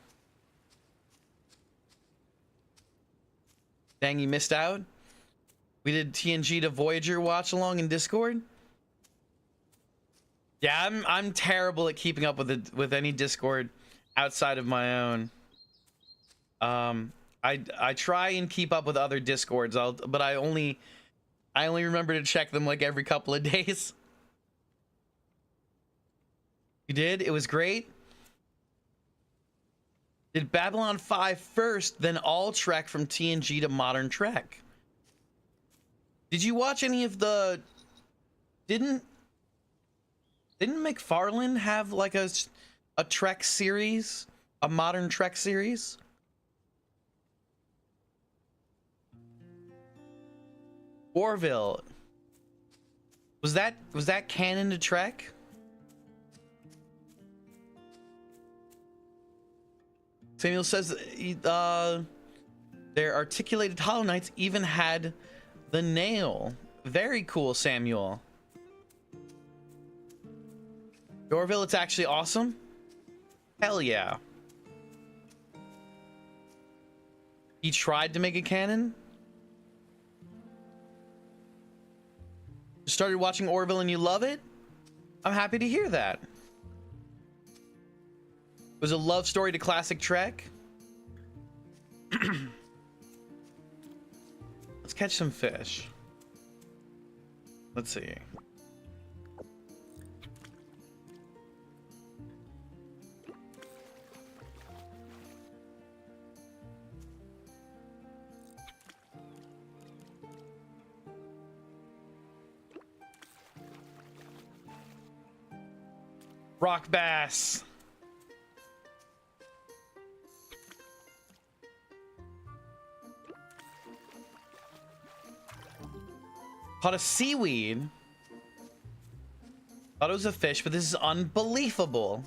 Dang, you missed out. We did TNG to Voyager watch along in Discord. Yeah, I'm terrible at keeping up with any Discord outside of my own. I try and keep up with other Discords, but I only remember to check them like every couple of days. You did? It was great. Did Babylon 5 first, then all Trek from TNG to modern Trek. Did you watch any of the... Didn't McFarlane have like a Trek series? A modern Trek series? Orville. Was that canon to Trek? Samuel says their articulated Hollow Knights even had the nail. Very cool, Samuel. Orville, it's actually awesome. Hell yeah. He tried to make a canon. You started watching Orville and you love it? I'm happy to hear that. It was a love story to classic Trek. Let's catch some fish. Let's see. Rock bass. Caught a seaweed. Thought it was a fish, but this is unbelievable.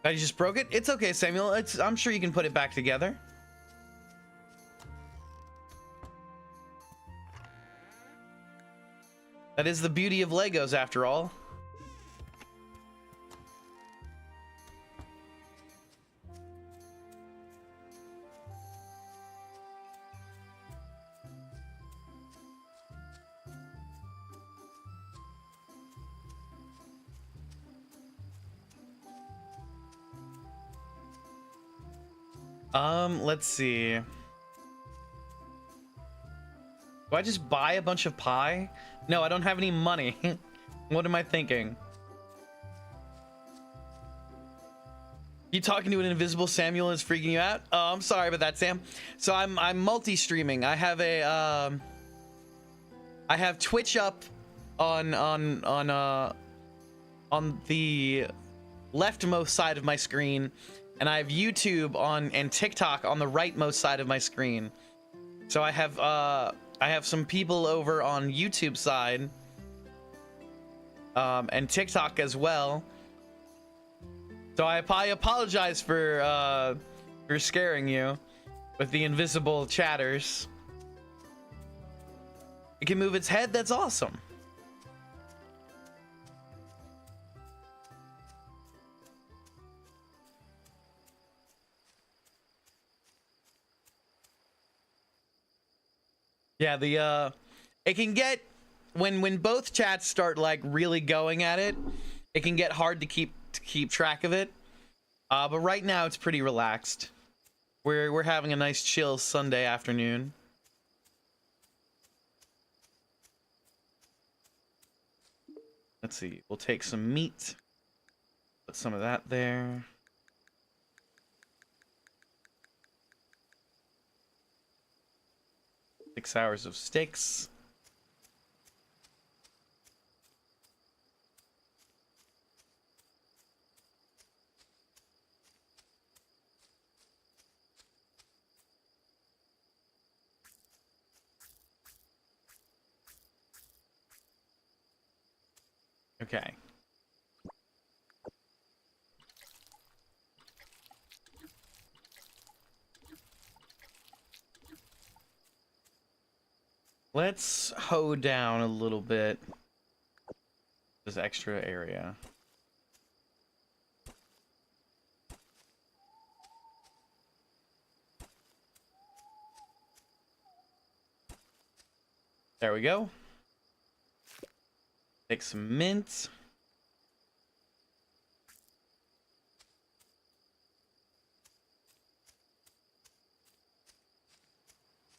I just broke it. It's okay, Samuel. I'm sure you can put it back together. That is the beauty of Legos, after all. Let's see. Do I just buy a bunch of pie? No, I don't have any money. What am I thinking? You talking to an invisible Samuel is freaking you out? Oh, I'm sorry about that, Sam. So I'm multi-streaming. I have a I have Twitch up on the leftmost side of my screen, and I have YouTube on and TikTok on the rightmost side of my screen. So I have some people over on YouTube side, and TikTok as well. So I apologize for scaring you with the invisible chatters. It can move its head. That's awesome. Yeah, it can get when both chats start like really going at it, it can get hard to keep track of it. But right now it's pretty relaxed. We're having a nice chill Sunday afternoon. Let's see. We'll take some meat. Put some of that there. 6 hours of sticks. Okay. Let's hoe down a little bit this extra area. There we go. Take some mint.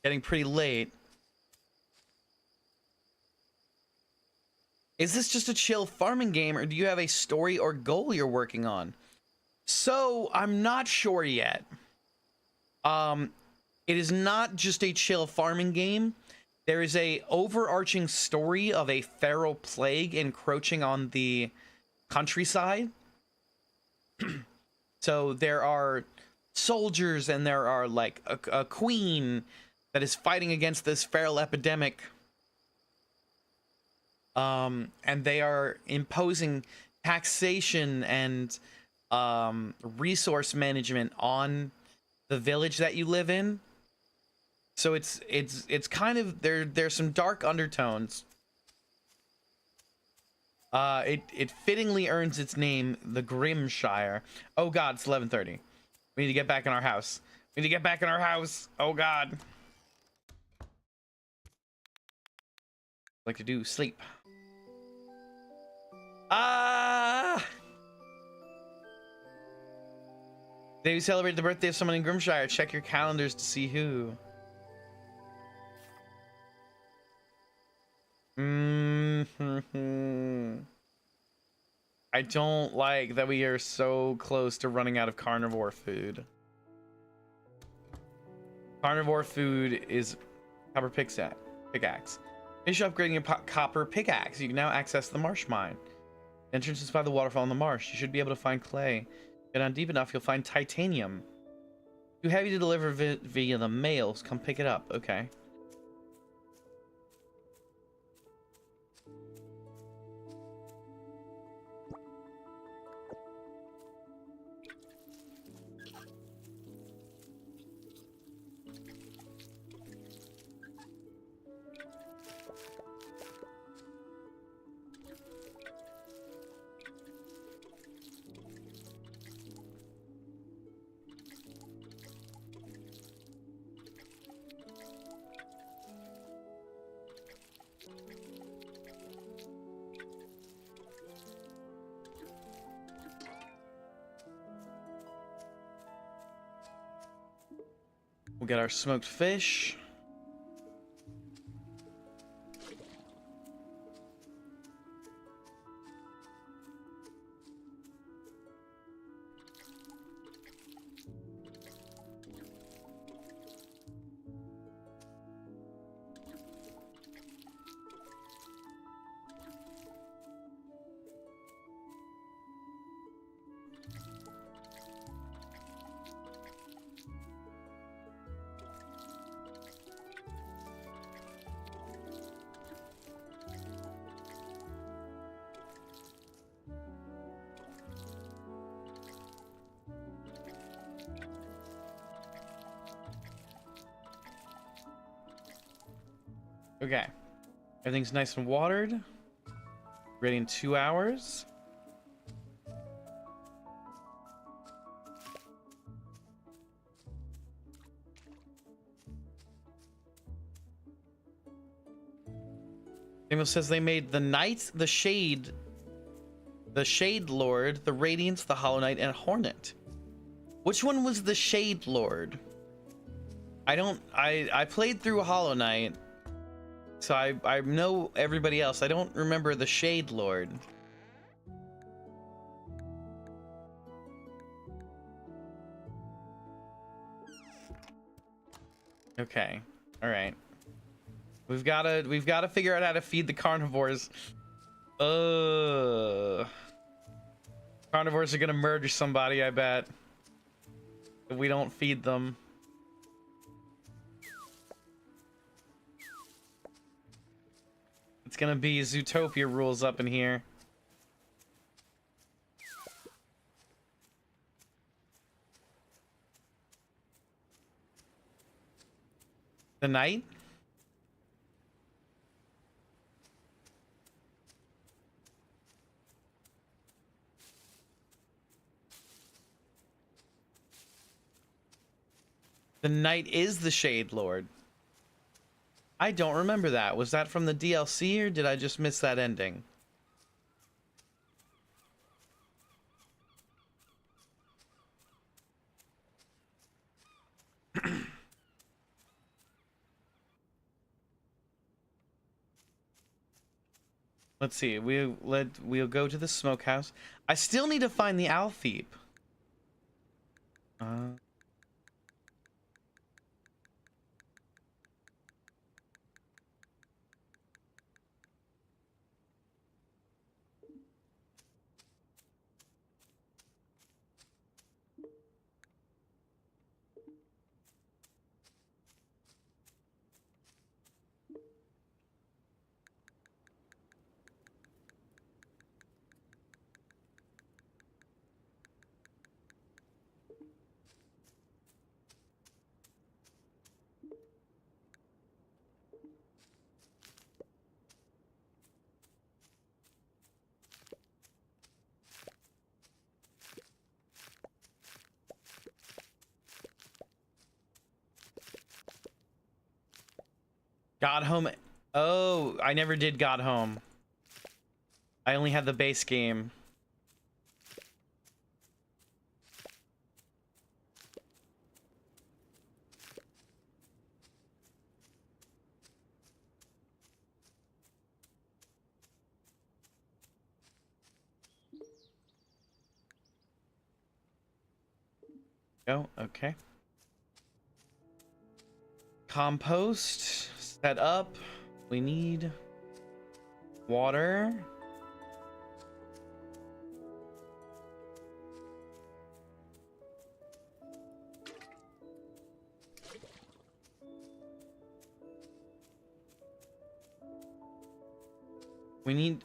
Getting pretty late. Is this just a chill farming game, or do you have a story or goal you're working on? So, I'm not sure yet. It is not just a chill farming game. There is a overarching story of a feral plague encroaching on the countryside. So there are soldiers, and there are like a queen that is fighting against this feral epidemic. And they are imposing taxation and resource management on the village that you live in. So it's kind of there's some dark undertones. It fittingly earns its name, the Grimshire. Oh god, it's 11:30. We need to get back in our house. We need to get back in our house. Oh god. Like to do sleep. Ah! Today we celebrate the birthday of someone in Grimshire. Check your calendars to see who. I don't like that we are so close to running out of carnivore food. Carnivore food is copper pickaxe. Finish upgrading your copper pickaxe. You can now access the marsh mine. The entrance is by the waterfall in the marsh. You should be able to find clay. Get down deep enough, you'll find titanium. Too heavy to deliver via the mail. So come pick it up. Okay. We'll get our smoked fish. Okay. Everything's nice and watered. Ready in 2 hours. Samuel says they made the Knight, the Shade Lord, the Radiance, the Hollow Knight, and Hornet. Which one was the Shade Lord? I played through Hollow Knight, so I know everybody else. I don't remember the Shade Lord. Okay. All right. We've gotta figure out how to feed the carnivores. Carnivores are gonna murder somebody, I bet, if we don't feed them. It's gonna be Zootopia rules up in here. The night? The knight is the Shade Lord. I don't remember that. Was that from the DLC or did I just miss that ending? Let's see. We'll go to the smokehouse. I still need to find the Alfeep. God Home. Oh, I never did God Home. I only had the base game. Oh, okay. Compost set up. We need water. We need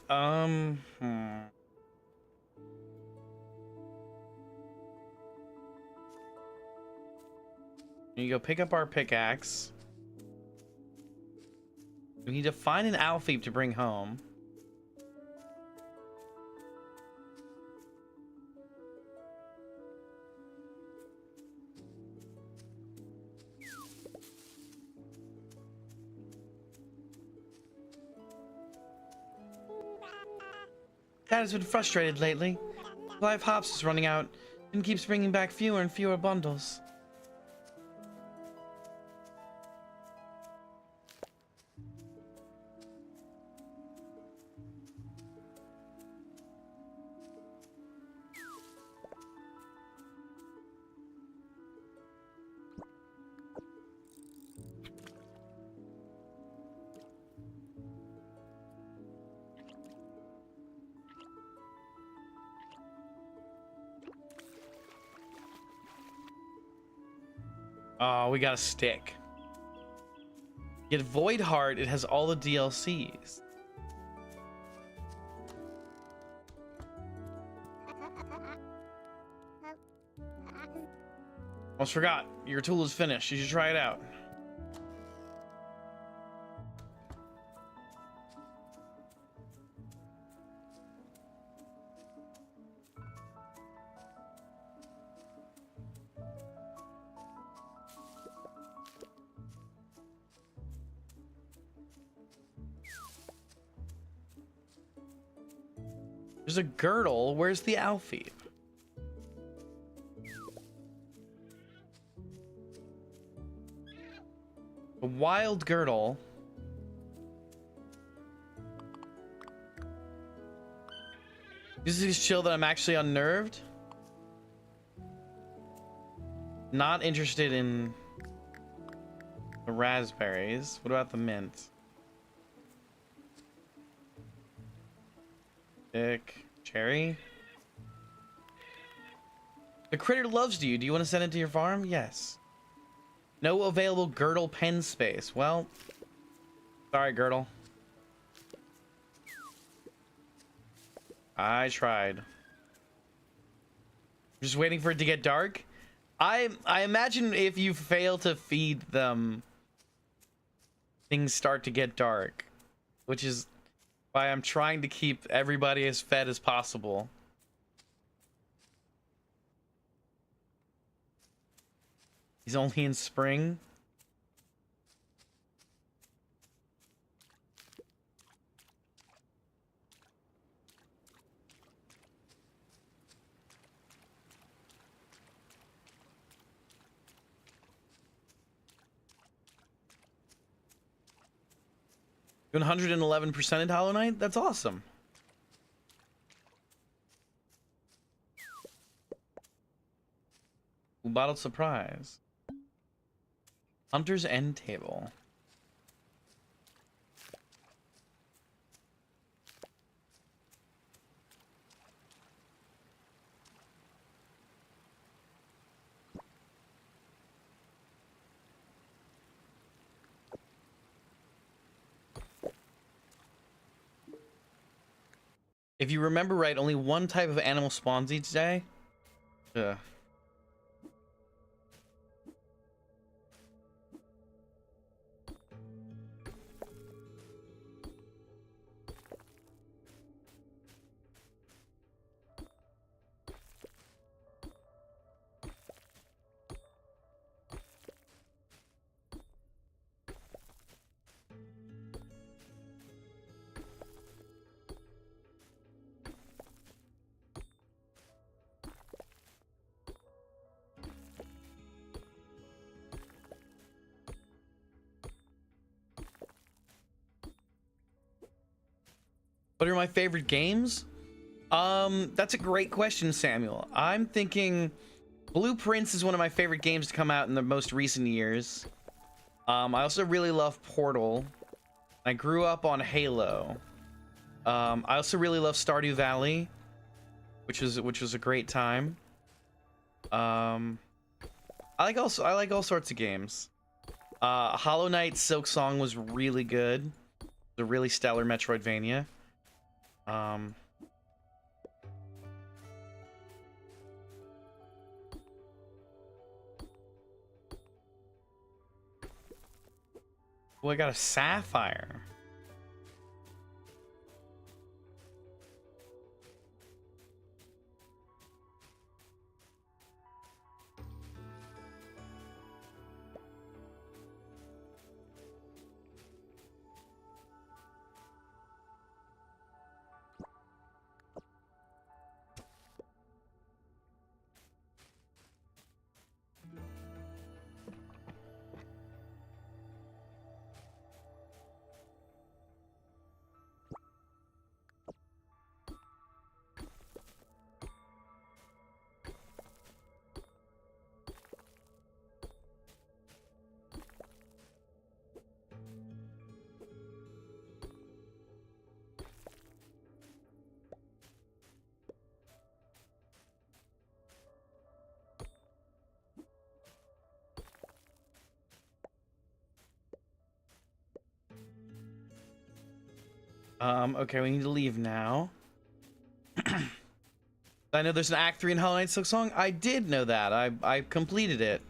You go pick up our pickaxe. We need to find an Alfeep to bring home. Dad has been frustrated lately. Supply of hops is running out and keeps bringing back fewer and fewer bundles. Oh, we got a stick. Get Void Heart, it has all the DLCs. Almost forgot. Your tool is finished. You should try it out. There's a girdle. Where's the Alfeep? A wild girdle. This is chill that I'm actually unnerved. Not interested in the raspberries. What about the mint? Dick. Cherry. The critter loves you. Do you want to send it to your farm? Yes. No available girdle pen space. Well, sorry, girdle. I tried. Just waiting for it to get dark. I imagine if you fail to feed them, things start to get dark, which is why I'm trying to keep everybody as fed as possible. He's only in spring. Doing 111% in Hollow Knight? That's awesome. Bottled surprise. Hunter's End Table. If you remember right, only one type of animal spawns each day. Ugh. What are my favorite games? That's a great question, Samuel. I'm thinking Blueprints is one of my favorite games to come out in the most recent years. I also really love Portal. I grew up on Halo. I also really love Stardew Valley, which was a great time. I like all sorts of games. Hollow Knight Silk Song was really good. It was a really stellar Metroidvania. Oh, I got a sapphire. Okay, we need to leave now. I know there's an Act 3 in Hollow Knight Silk Song. I did know that. I completed it.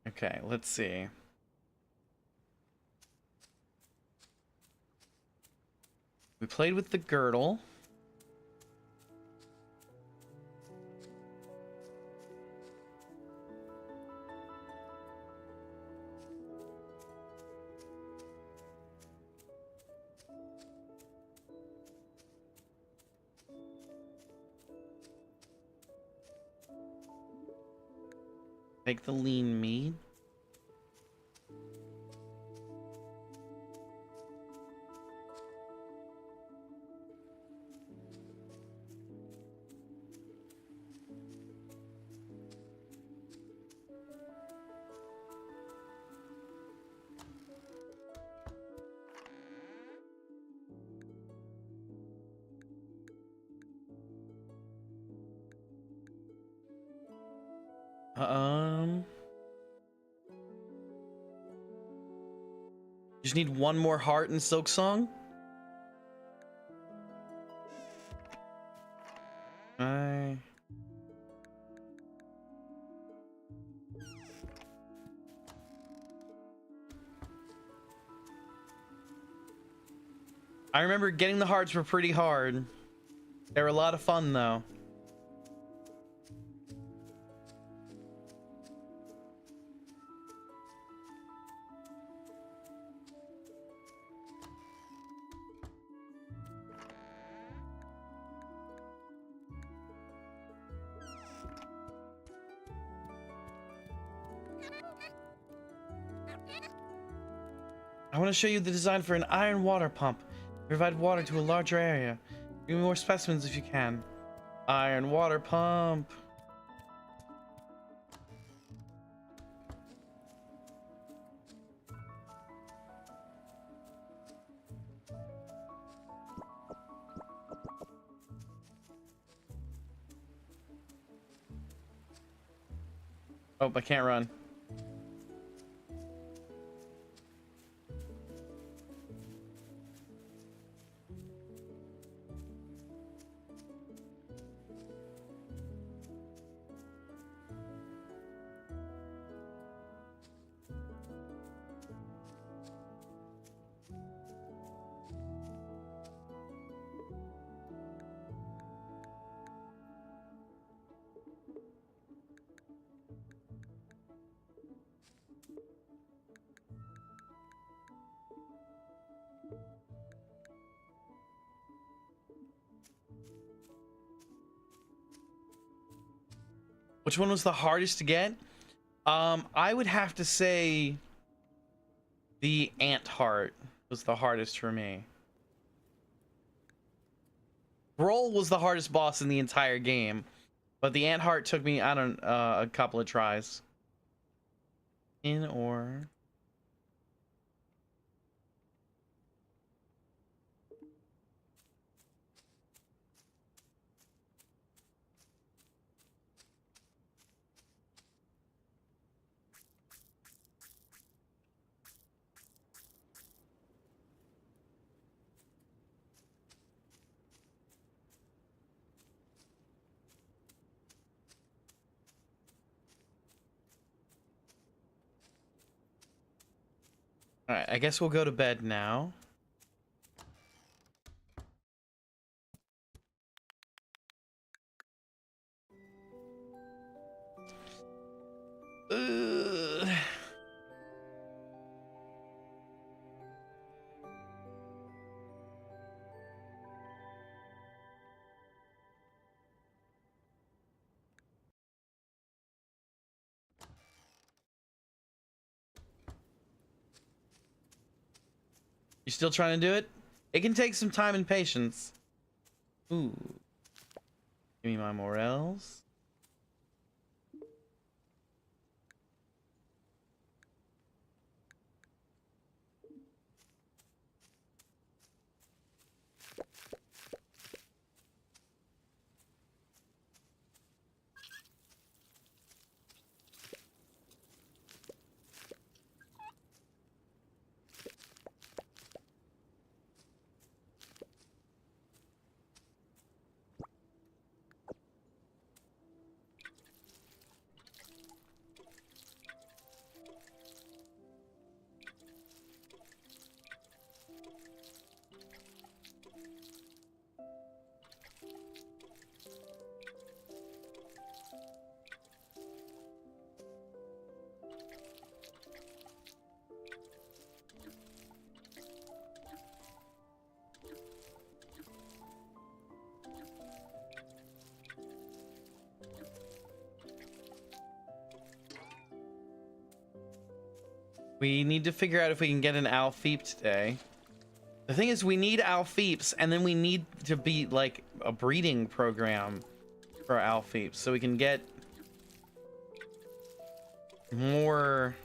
Okay, let's see. We played with the girdle. Make the lean meat. Um, just need one more heart in Silk Song. I remember getting the hearts were pretty hard. They were a lot of fun though. I want to show you the design for an iron water pump. Provide water to a larger area. Give me more specimens if you can. Iron water pump. Oh, I can't run. Which one was the hardest to get? I would have to say the ant heart was the hardest for me. Roll was the hardest boss in the entire game, but the ant heart took me, I don't, a couple of tries. In or... Alright, I guess we'll go to bed now. You still trying to do it? It can take some time and patience. Ooh. Give me my morels. We need to figure out if we can get an Alfeep today. The thing is, we need Alfeeps, and then we need to be like a breeding program for Alfeeps, so we can get more.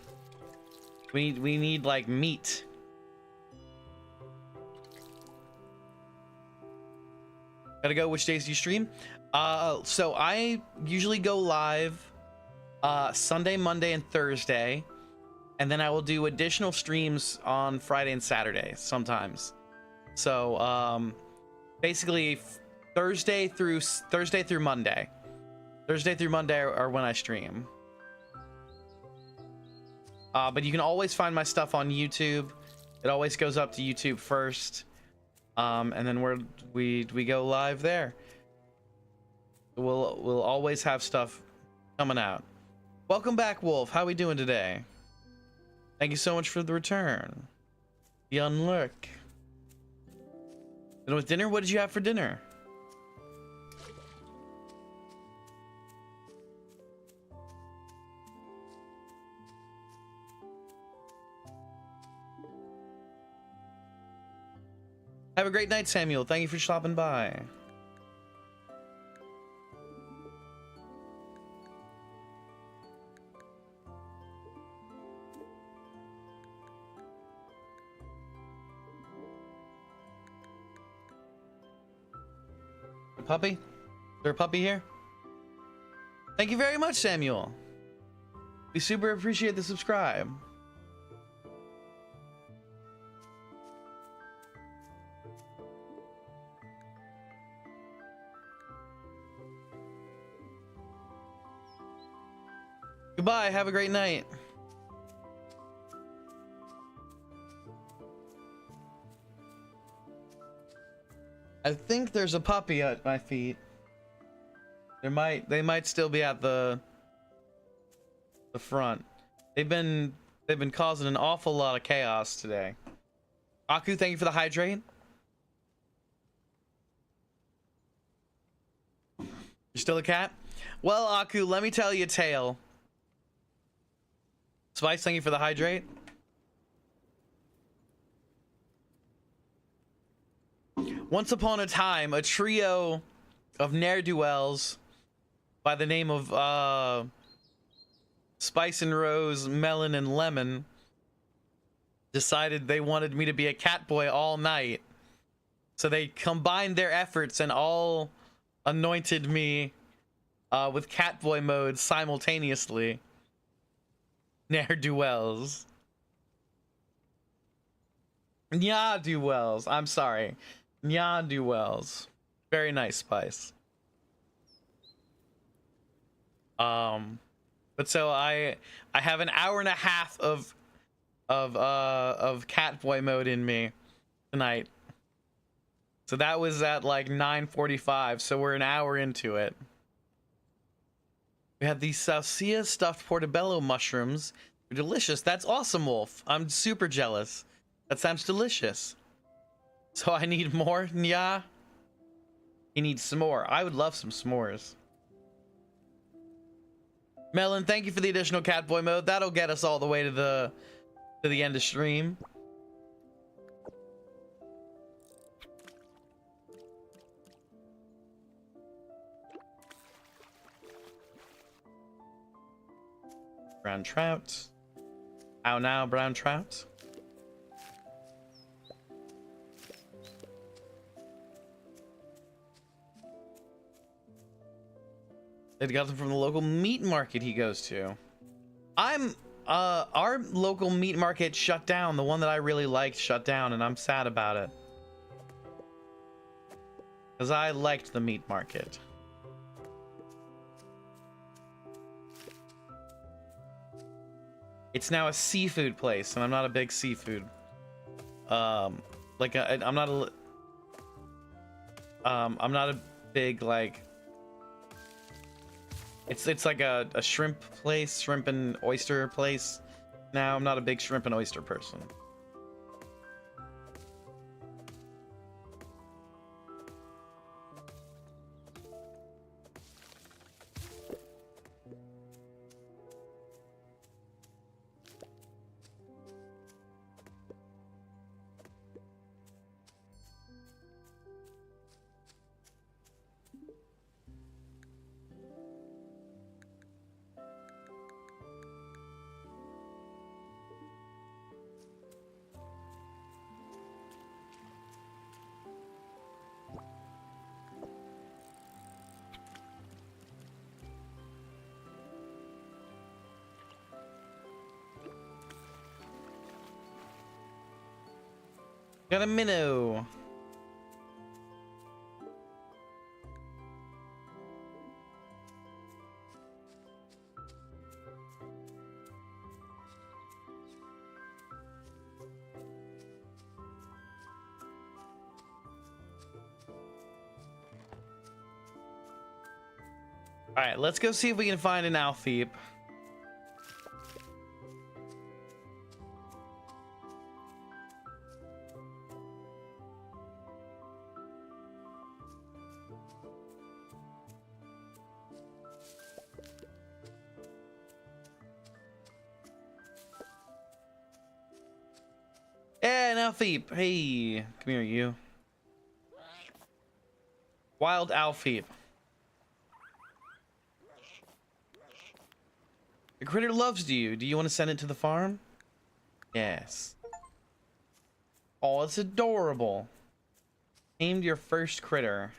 We need like meat. Gotta go. Which days do you stream? So I usually go live Sunday, Monday, and Thursday, and then I will do additional streams on Friday and Saturday sometimes. So basically Thursday through Monday. Thursday through Monday are when I stream. But you can always find my stuff on YouTube. It always goes up to YouTube first, and then we go live there. We'll always have stuff coming out. Welcome back, Wolf. How we doing today? Thank you so much for the return. Young look. And with dinner, what did you have for dinner? Have a great night, Samuel. Thank you for stopping by. Puppy? Is there a puppy here? Thank you very much, Samuel. We super appreciate the subscribe. Goodbye. Have a great night. I think there's a puppy at my feet. They might still be at the front. They've been causing an awful lot of chaos today. Aku, thank you for the hydrate. You're still a cat? Well, Aku, let me tell you a tale. Spice, thank you for the hydrate. Once upon a time, a trio of ne'er-do-wells by the name of Spice and Rose, Melon, and Lemon decided they wanted me to be a cat boy all night. So they combined their efforts and all anointed me with cat boy mode simultaneously. Ne'er-do-wells. Ne'er-do-wells. I'm sorry. Ne'er-do-wells. Very nice, Spice. But so I have an hour and a half of catboy mode in me tonight. So that was at like 9:45, so we're an hour into it. We have these salsia stuffed portobello mushrooms. They're delicious. That's awesome, Wolf. I'm super jealous. That sounds delicious. So I need more? Yeah. He needs some more. I would love some s'mores. Melon, thank you for the additional catboy mode. That'll get us all the way to the end of stream. Brown trout. How now, brown trout? They got them from the local meat market he goes to. Our local meat market shut down. The one that I really liked shut down, and I'm sad about it. Because I liked the meat market. It's now a seafood place, and I'm not a big seafood. I'm not a big, like... It's like a shrimp place, shrimp and oyster place. Now I'm not a big shrimp and oyster person. Got a minnow. All right, let's go see if we can find an Alfeep. Yeah, an Alfeep. Hey, come here, you. Wild Alfeep. The critter loves you. Do you want to send it to the farm? Yes. Oh, it's adorable. Named your first critter.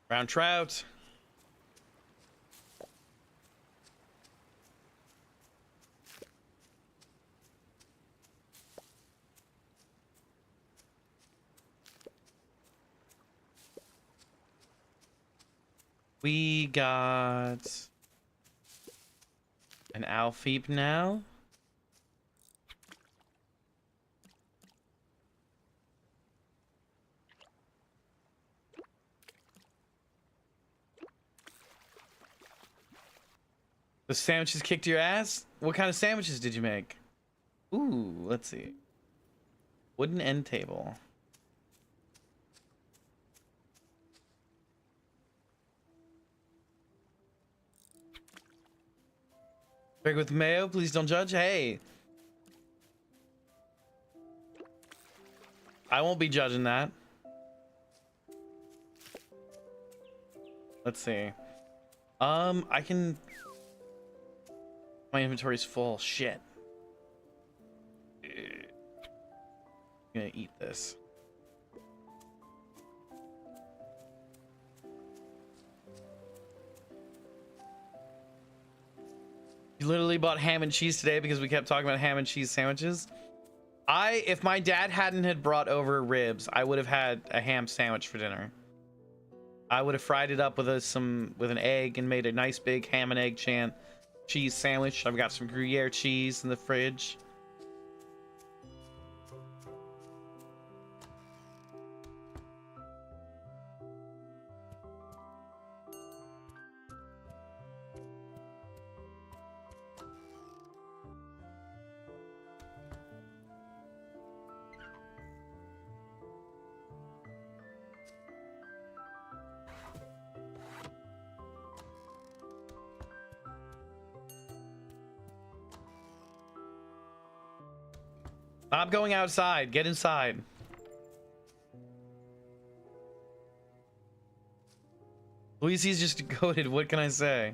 Brown trout. We got an Alfeep now. The sandwiches kicked your ass? What kind of sandwiches did you make? Ooh, let's see. Wooden end table. Burger with mayo, please don't judge. Hey. I won't be judging that. Let's see. I can... My inventory's full. Shit. I'm gonna eat this. You literally bought ham and cheese today because we kept talking about ham and cheese sandwiches. If my dad hadn't had brought over ribs, I would have had a ham sandwich for dinner. I would have fried it up with an egg and made a nice big ham and egg cheese sandwich. I've got some Gruyere cheese in the fridge. Stop going outside. Get inside. Luisi's just goated. What can I say?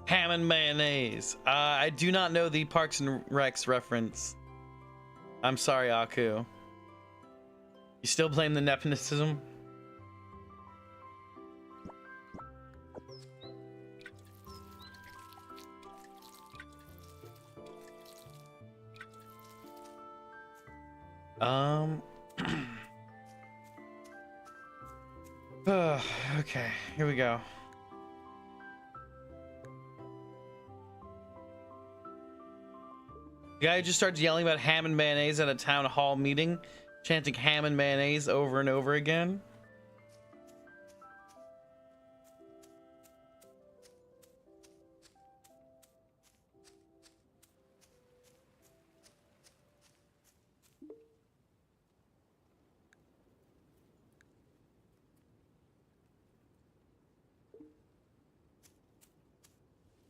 Ham and mayonnaise. I do not know the Parks and Recs reference. I'm sorry, Aku. You still blame the nepotism? Okay, here we go. The guy who just starts yelling about ham and mayonnaise at a town hall meeting, chanting ham and mayonnaise over and over again.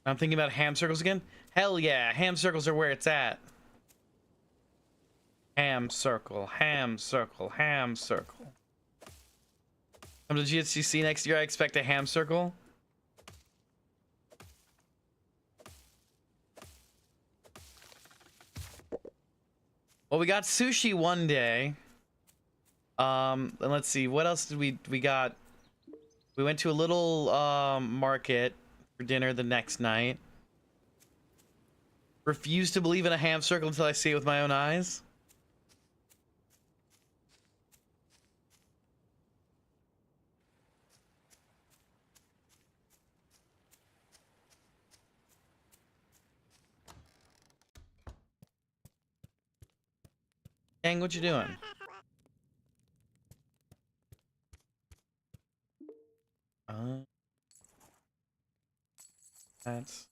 I'm thinking about ham circles again. Hell yeah, ham circles are where it's at. Ham circle, ham circle, ham circle. Come to GSCC next year, I expect a ham circle. Well, we got sushi one day. And let's see, what else did we got? We went to a little market for dinner the next night. Refuse to believe in a ham circle until I see it with my own eyes. Dang, what you doing? That's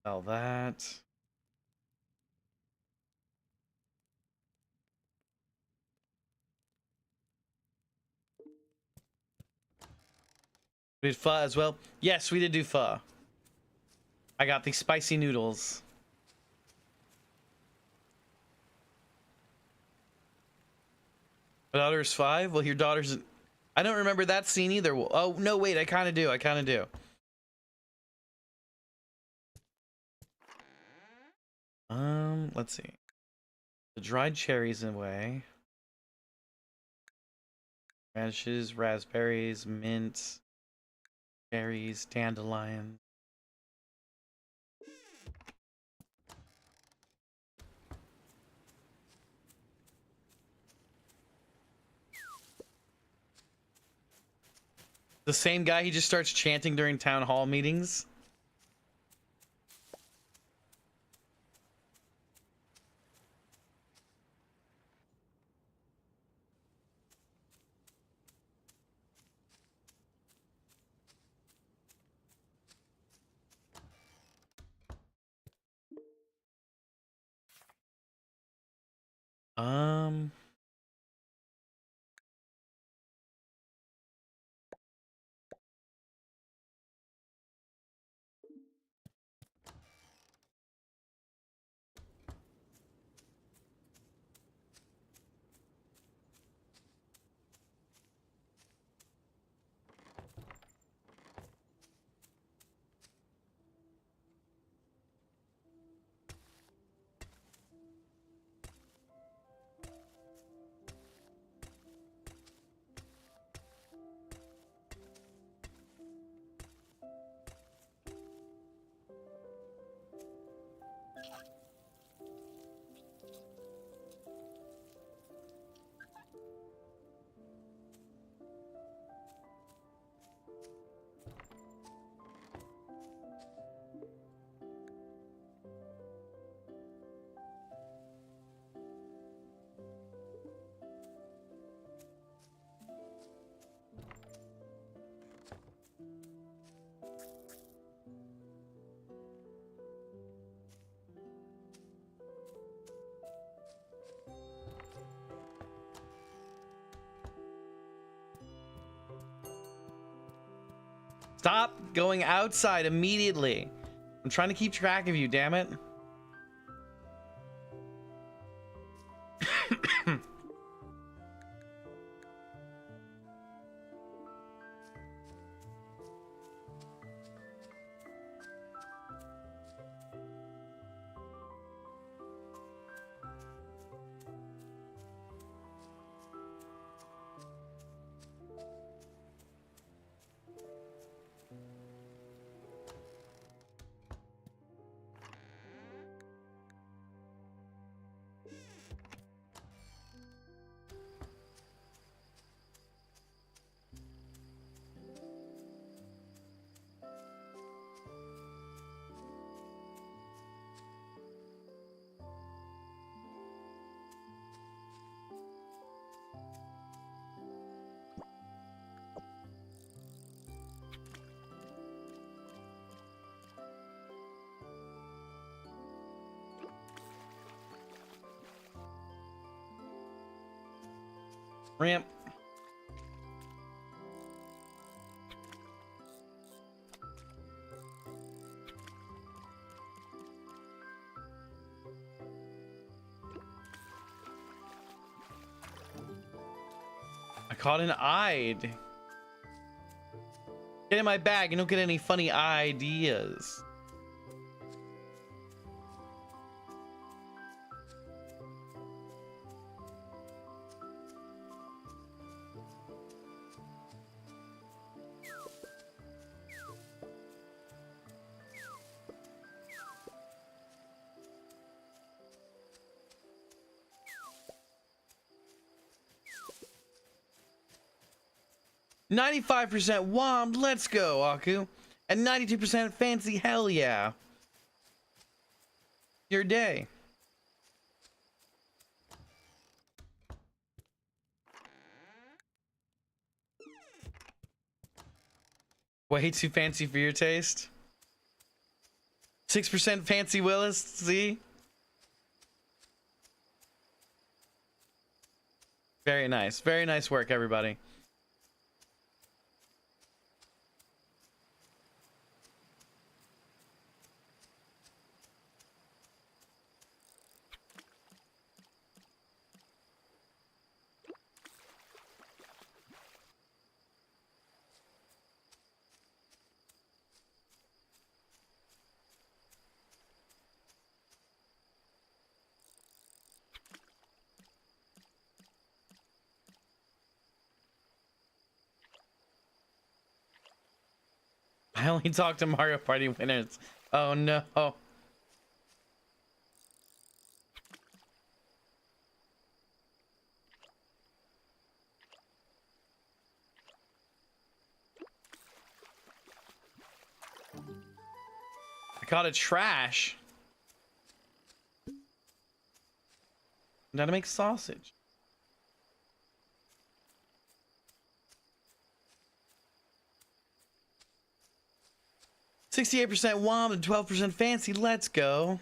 sell that. We did pho as well. Yes, we did do pho. I got the spicy noodles. My daughter's 5. Well, your daughter's... I don't remember that scene either. Oh, no, wait. I kind of do. I kind of do. Let's see. The dried cherries away. Radishes, raspberries, mint, berries, dandelion. The same guy, he just starts chanting during town hall meetings. Um... Stop going outside immediately. I'm trying to keep track of you, damn it. Ramp. caught an eyed. Get in my bag and don't get any funny ideas. "95% womp, let's go, Aku. And 92% fancy, hell yeah. Your day." Way too fancy for your taste. 6% fancy, Willis, see? Very nice. Very nice work, everybody. I only talk to Mario Party winners. Oh no. I caught a trash. Now to make sausage. "68% womp and 12% fancy, let's go."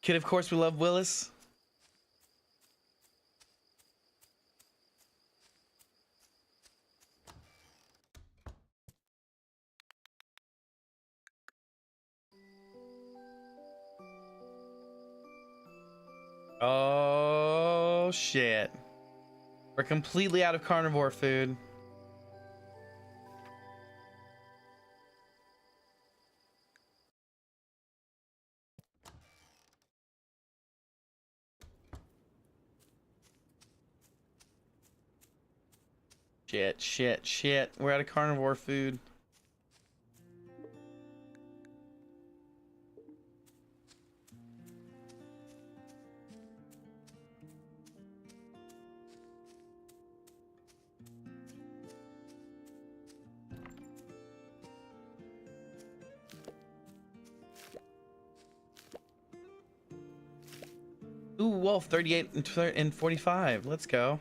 Kid, of course we love Willis. Oh shit. We're completely out of carnivore food. Shit. We're out of carnivore food. Ooh, wolf, 38 and 45. Let's go.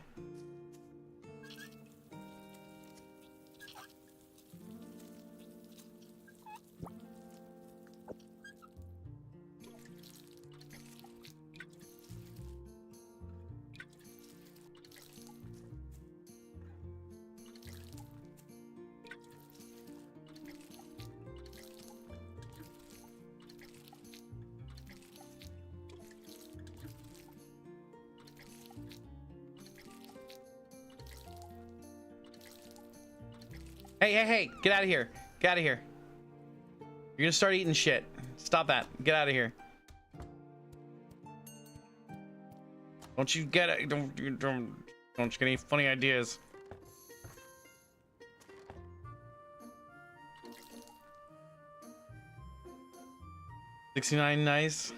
Hey, get out of here. Get out of here. You're gonna start eating shit. Stop that. Get out of here. Don't you get it? Don't you get any funny ideas. $69, nice.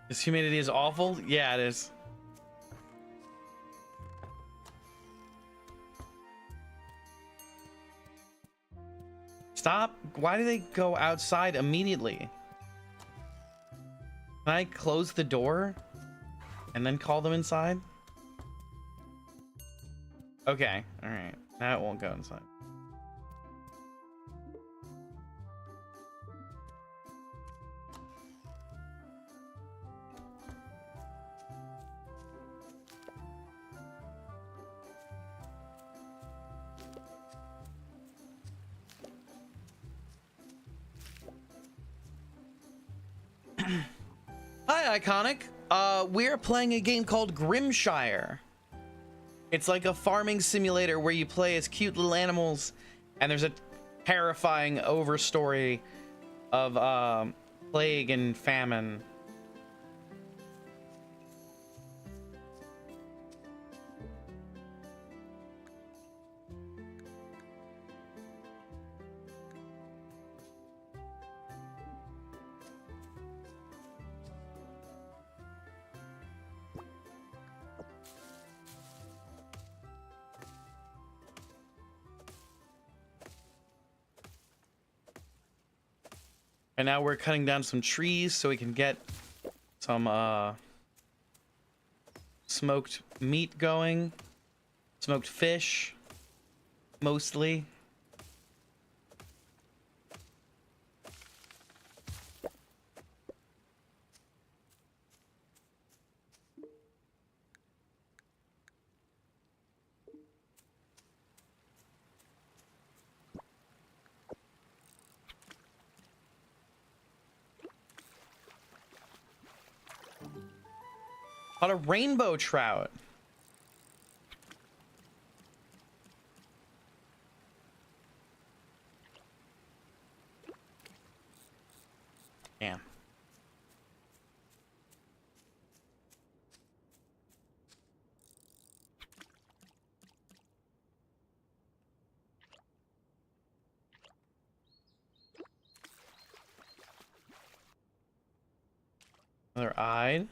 This humidity is awful? Yeah, it is. Stop. Why do they go outside immediately? Can I close the door and then call them inside? Okay, all right. That won't go inside. Hi, Iconic. We're playing a game called Grimshire. It's like a farming simulator where you play as cute little animals, and there's a terrifying overstory of plague and famine. And now we're cutting down some trees so we can get some smoked meat going. Smoked fish, mostly. Caught a rainbow trout. Damn. Another eye.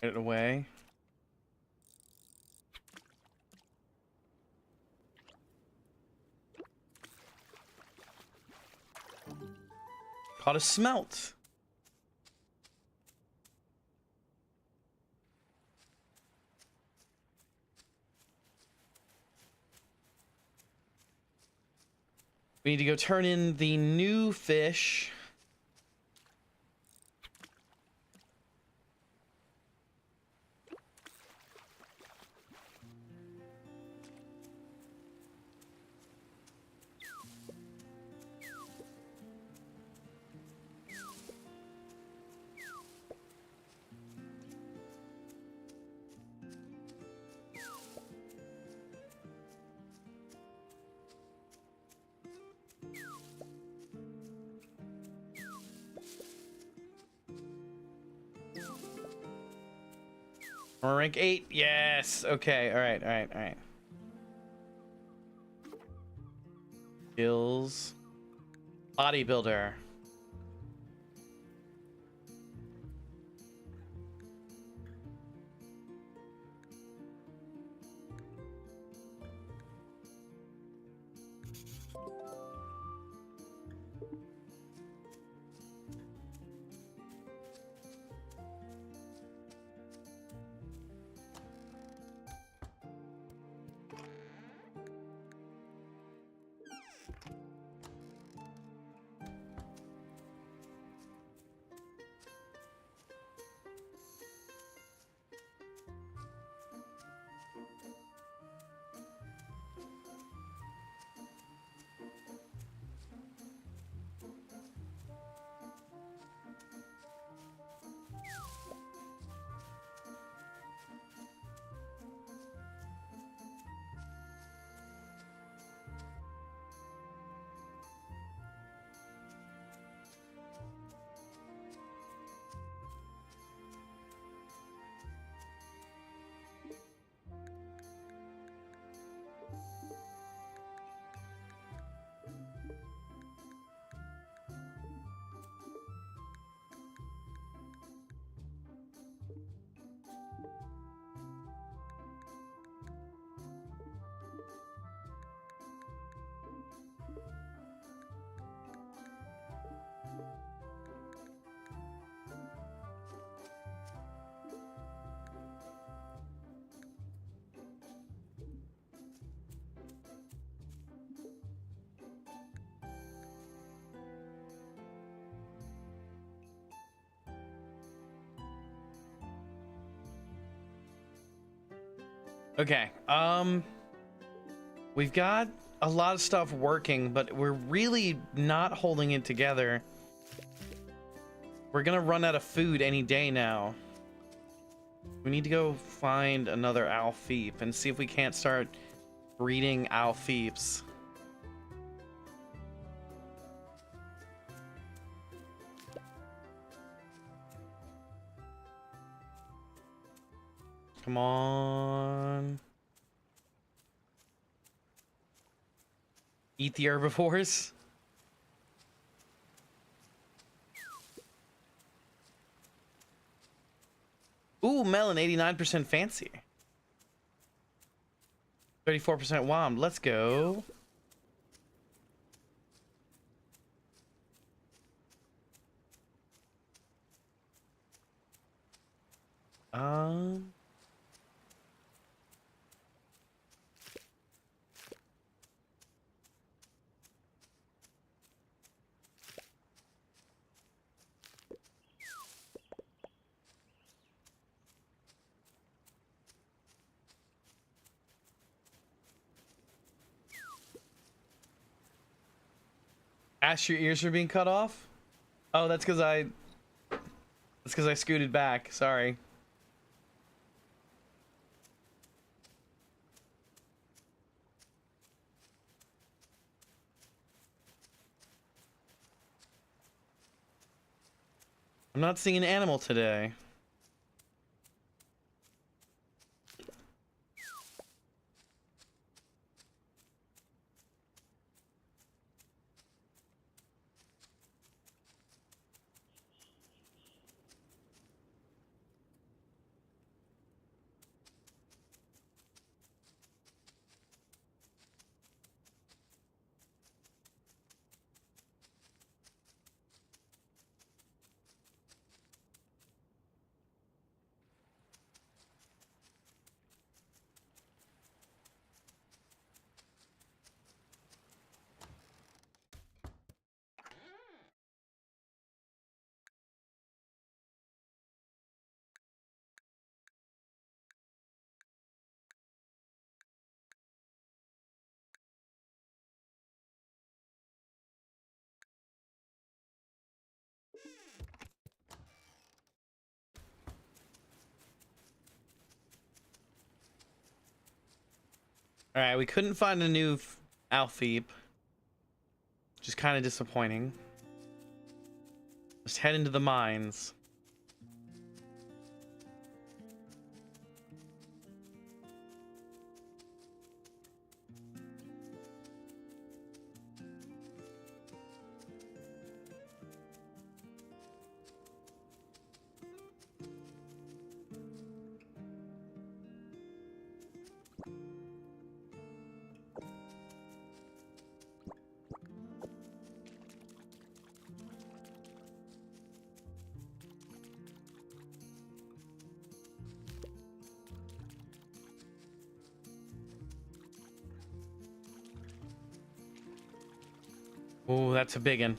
Get it away. Caught a smelt. We need to go turn in the new fish. We're rank 8. Yes. Okay. All right. All right. All right. Skills. Bodybuilder. Okay. We've got a lot of stuff working, but we're really not holding it together. We're gonna run out of food any day now. We need to go find another Alfeep and see if we can't start breeding Alfeeps. Come on. Eat the herbivores. Ooh, melon, 89% fancy. 34% wommed. Let's go. Um... Ash, your ears are being cut off? Oh, that's because I scooted back. Sorry. I'm not seeing an animal today. All right, we couldn't find a new Alfeep. Just kind of disappointing. Let's head into the mines. Oh, that's a big one.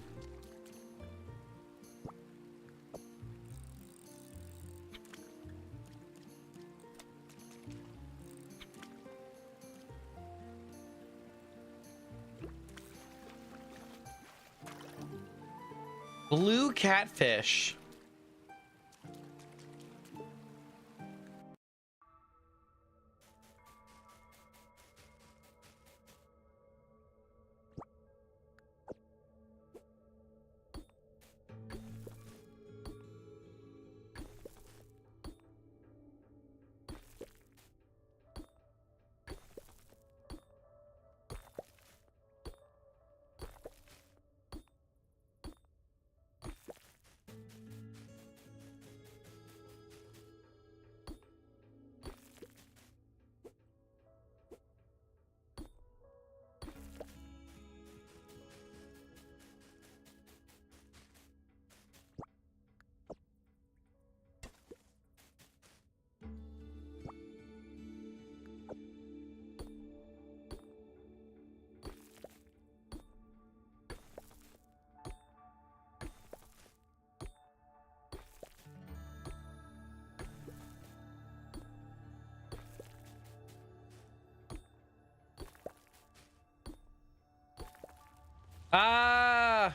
Blue catfish. Ah!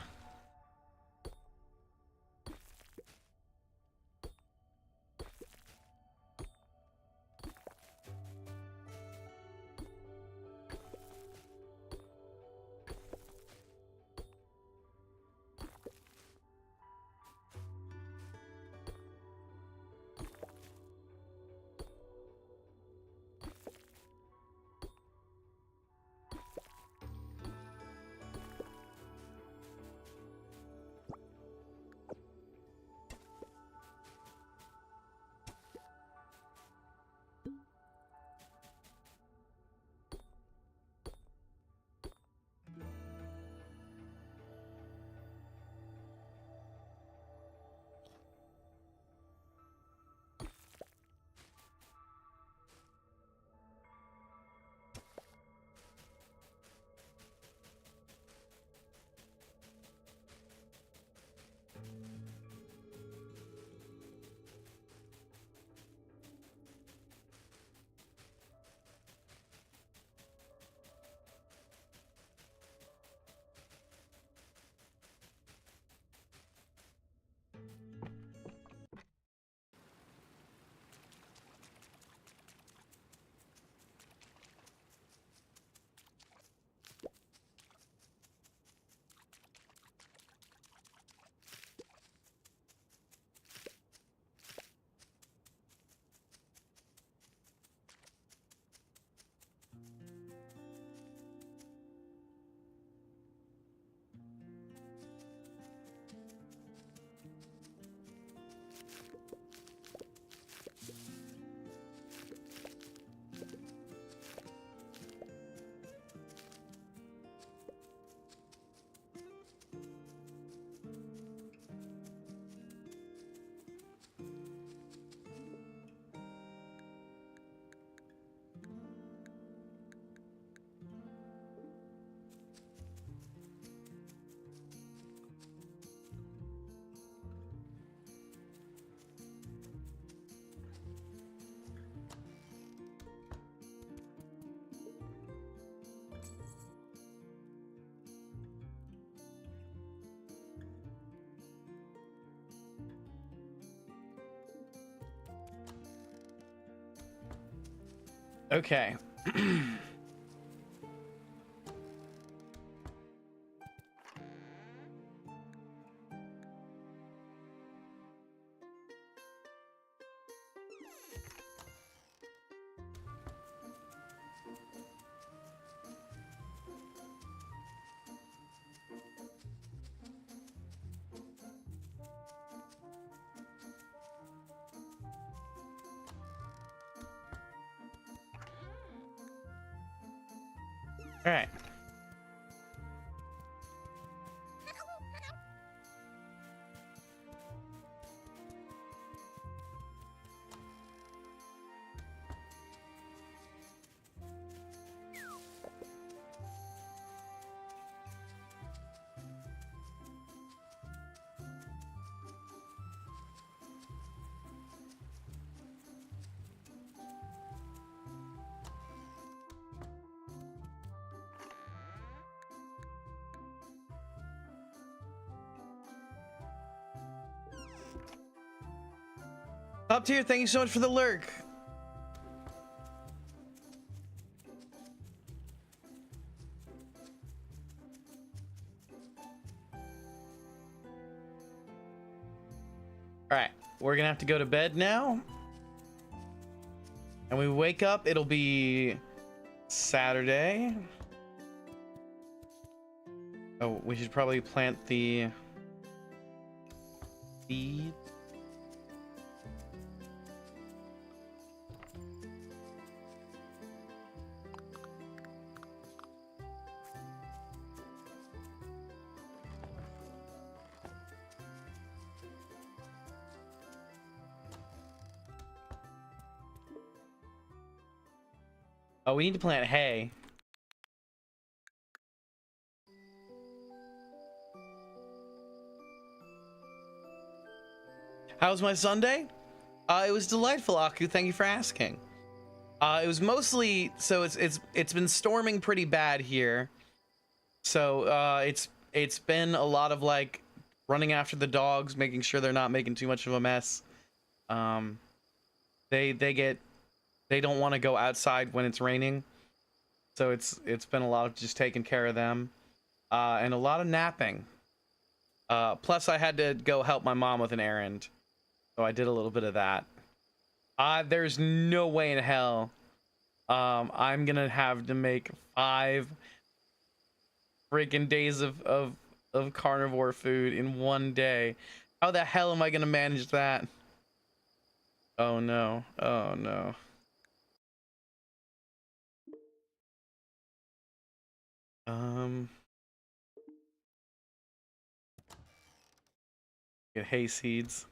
Okay. All right. Up tier, thank you so much for the lurk. All right, we're gonna have to go to bed now. And we wake up, it'll be Saturday. Oh, we should probably plant the seeds. Oh, we need to plant hay. How was my Sunday? It was delightful, Aku. Thank you for asking. It was mostly, so it's been storming pretty bad here. So it It's been a lot of like running after the dogs, making sure they're not making too much of a mess. Um, they don't want to go outside when it's raining, so it's been a lot of just taking care of them, and a lot of napping. Plus, I had to go help my mom with an errand, so I did a little bit of that. There's no way in hell I'm gonna have to make 5 freaking days of carnivore food in one day. How the hell am I gonna manage that? Oh no. Oh no. Get hay seeds.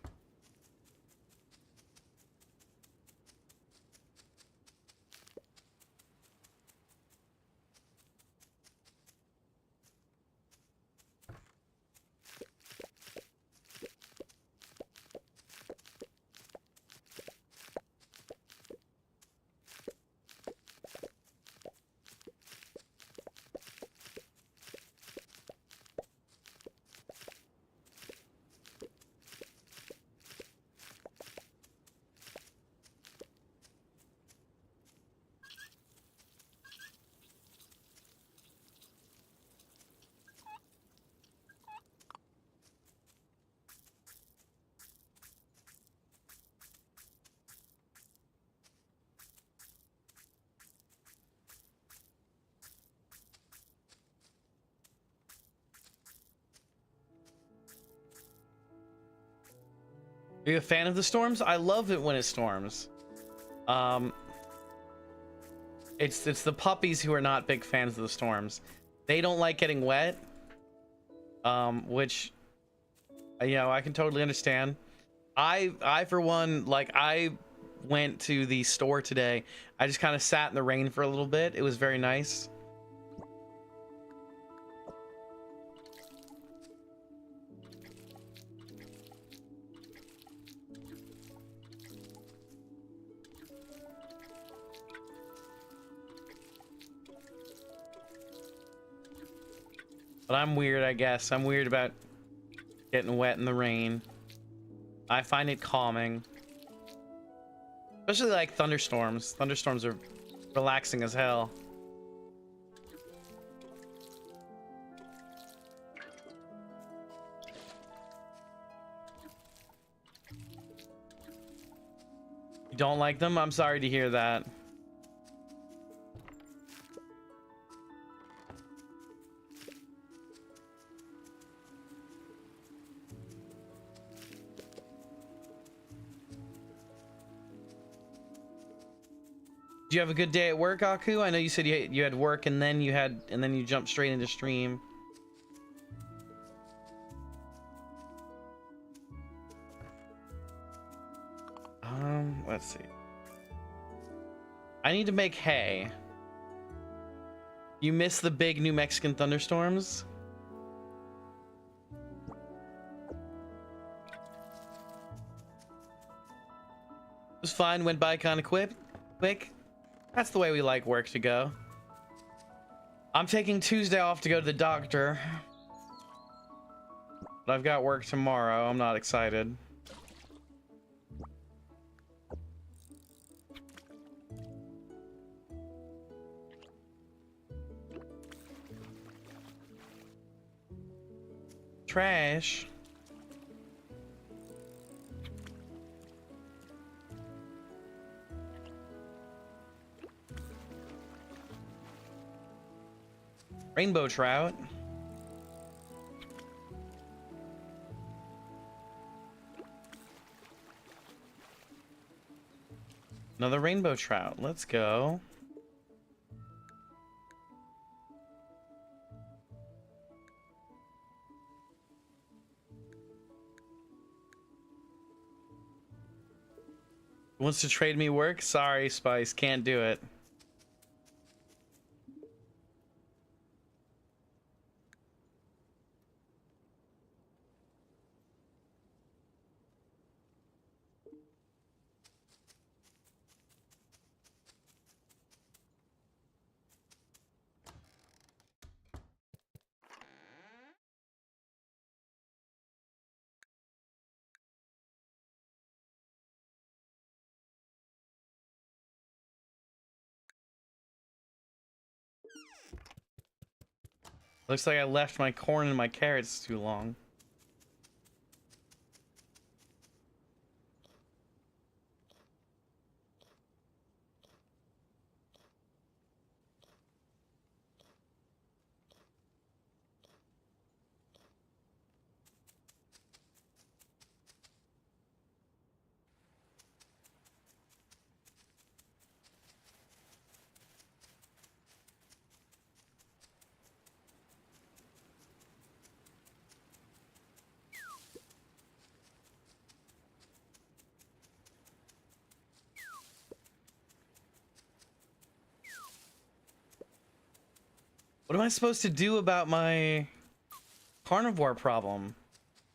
Are you a fan of the storms? I love it when it storms. Um, it's the puppies who are not big fans of the storms. They don't like getting wet. Which, you know, I can totally understand. I for one, like, I went to the store today. I just kind of sat in the rain for a little bit. It was very nice. But I'm weird, I guess. I'm weird about getting wet in the rain. I find it calming. Especially like thunderstorms. Thunderstorms are relaxing as hell. You don't like them? I'm sorry to hear that. Did you have a good day at work, Aku? I know you said you had work and then you jumped straight into stream. Let's see. I need to make hay. You miss the big New Mexican thunderstorms? It was fine, went by kind of quick. That's the way we like work to go. I'm taking Tuesday off to go to the doctor. But I've got work tomorrow. I'm not excited. Trash. Rainbow trout. Another rainbow trout. Let's go. Wants to trade me work? Sorry, Spice. Can't do it. Looks like I left my corn and my carrots too long. What am I supposed to do about my carnivore problem?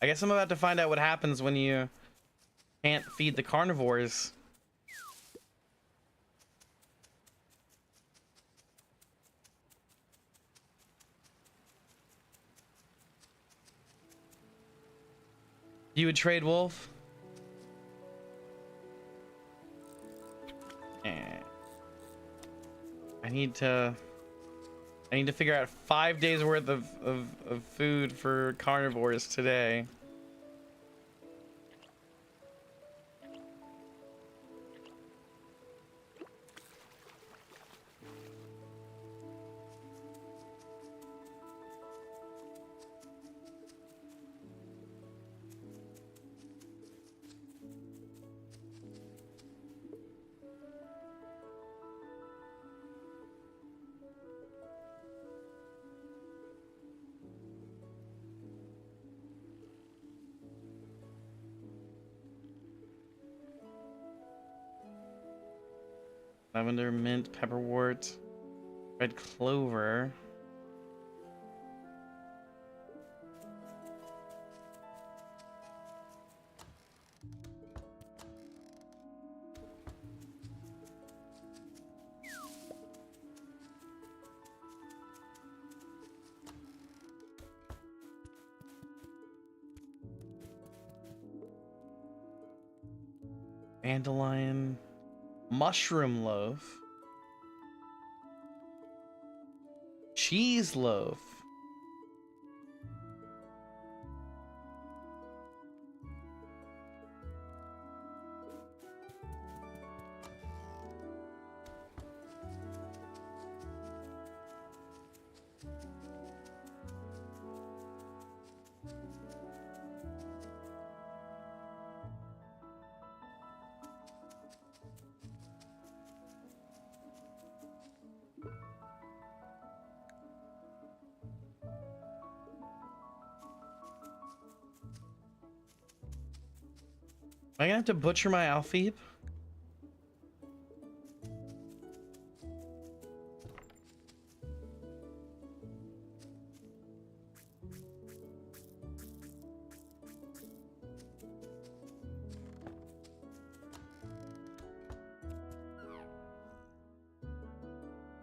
I guess I'm about to find out what happens when you can't feed the carnivores. You would trade wolf? I need to figure out 5 days worth of food for carnivores today. Lavender, mint, pepperwort, red clover. Dandelion, mushroom loaf, cheese loaf. Am I gonna have to butcher my Alfeeb?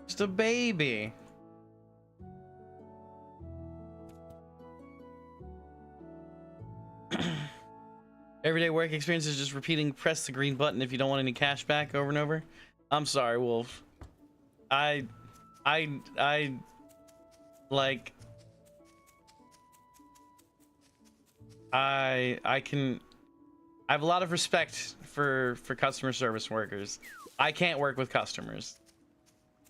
Just a baby. Everyday work experience is just repeating press the green button if you don't want any cash back over and over. I'm sorry, Wolf. I like I have a lot of respect for customer service workers. I can't work with customers.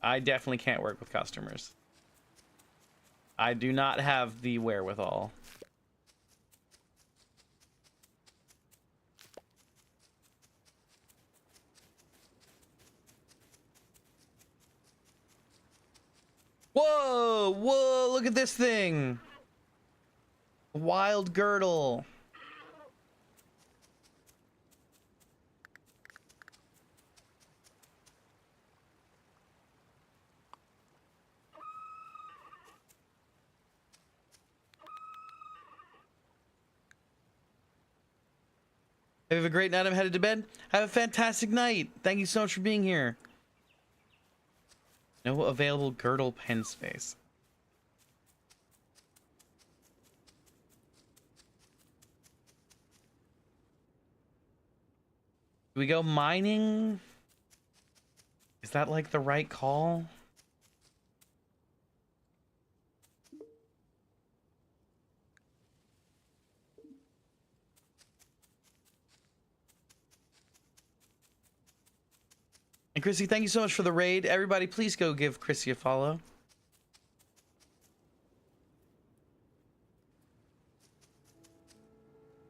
I definitely can't work with customers. I do not have the wherewithal. Whoa, whoa, look at this thing. Wild girdle. Have a great night. I'm headed to bed. Have a fantastic night. Thank you so much for being here. No available girdle pen space. Do we go mining? Is that like the right call? And Chrissy, thank you so much for the raid. Everybody, please go give Chrissy a follow.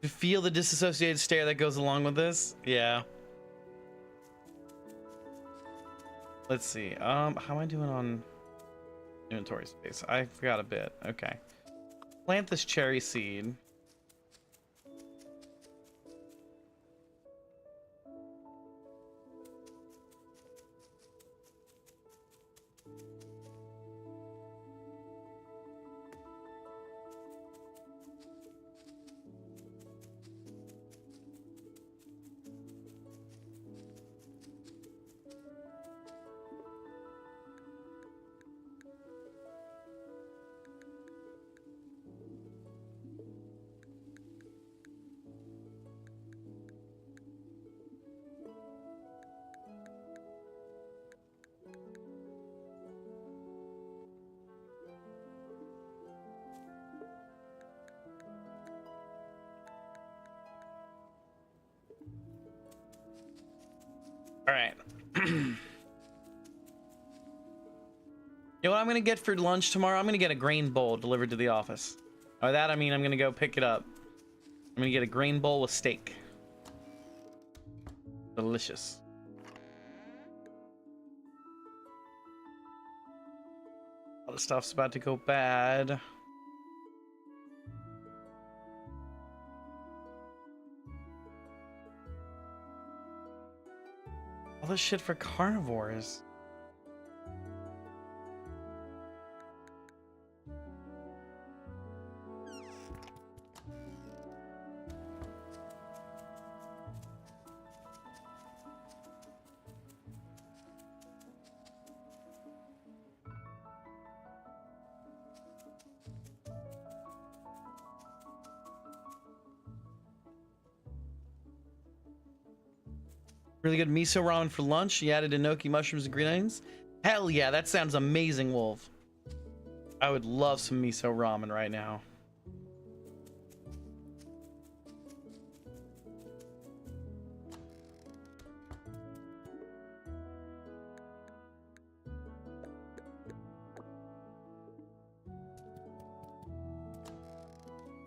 You feel the disassociated stare that goes along with this? Yeah. Let's see. How am I doing on inventory space? I forgot a bit. Okay. Plant this cherry seed. All right. You know what I'm gonna get for lunch tomorrow? I'm gonna get a grain bowl delivered to the office. By that I mean I'm gonna go pick it up. I'm gonna get a grain bowl with steak. Delicious. All the stuff's about to go bad. All this shit for carnivores. Really good miso ramen for lunch. You added enoki mushrooms and green onions. Hell yeah, that sounds amazing, Wolf. I would love some miso ramen right now.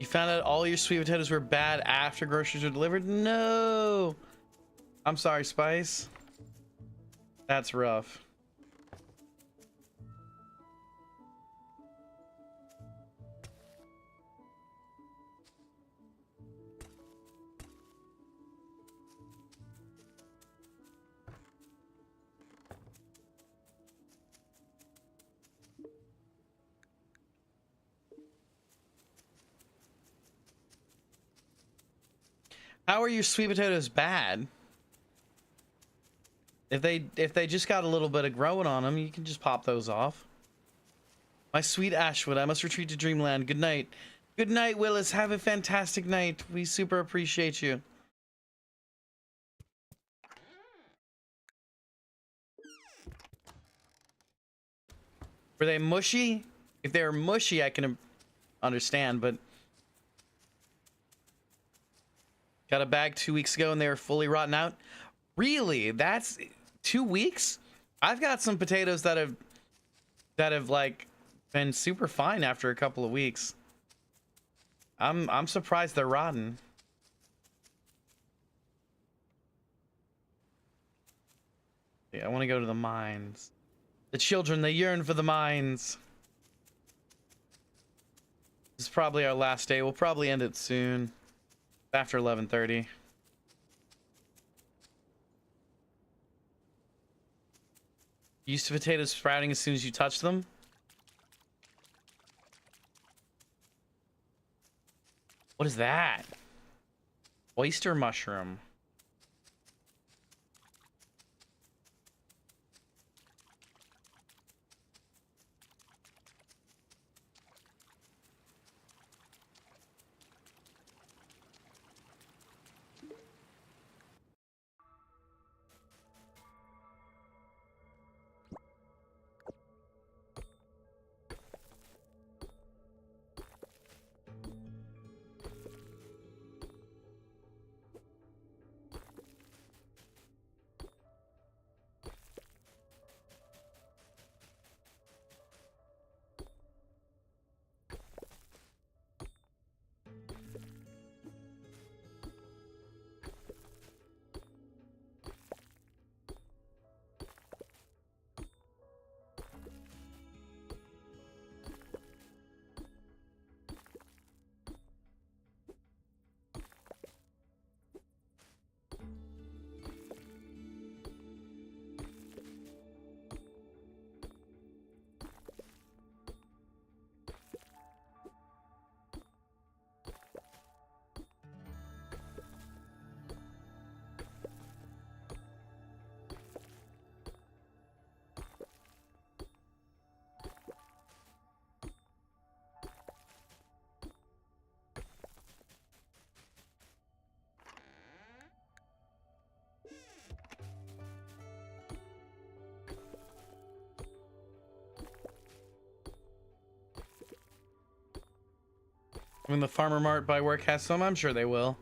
You found out all your sweet potatoes were bad after groceries were delivered? No! I'm sorry, Spice. That's rough. How are your sweet potatoes bad? If they just got a little bit of growing on them, you can just pop those off. My sweet Ashwood, I must retreat to dreamland. Good night. Good night, Willis. Have a fantastic night. We super appreciate you. Were they mushy? If they were mushy, I can understand, but got a bag 2 weeks ago and they were fully rotten out. Really? That's 2 weeks? I've got some potatoes that have like been super fine after a couple of weeks. I'm surprised they're rotten. Yeah, I want to go to the mines. The children, they yearn for the mines. This is probably our last day. We'll probably end it soon. After 11:30. Used to potatoes sprouting as soon as you touch them? What is that? Oyster mushroom. I mean, the Farmer Mart by work has some. I'm sure they will.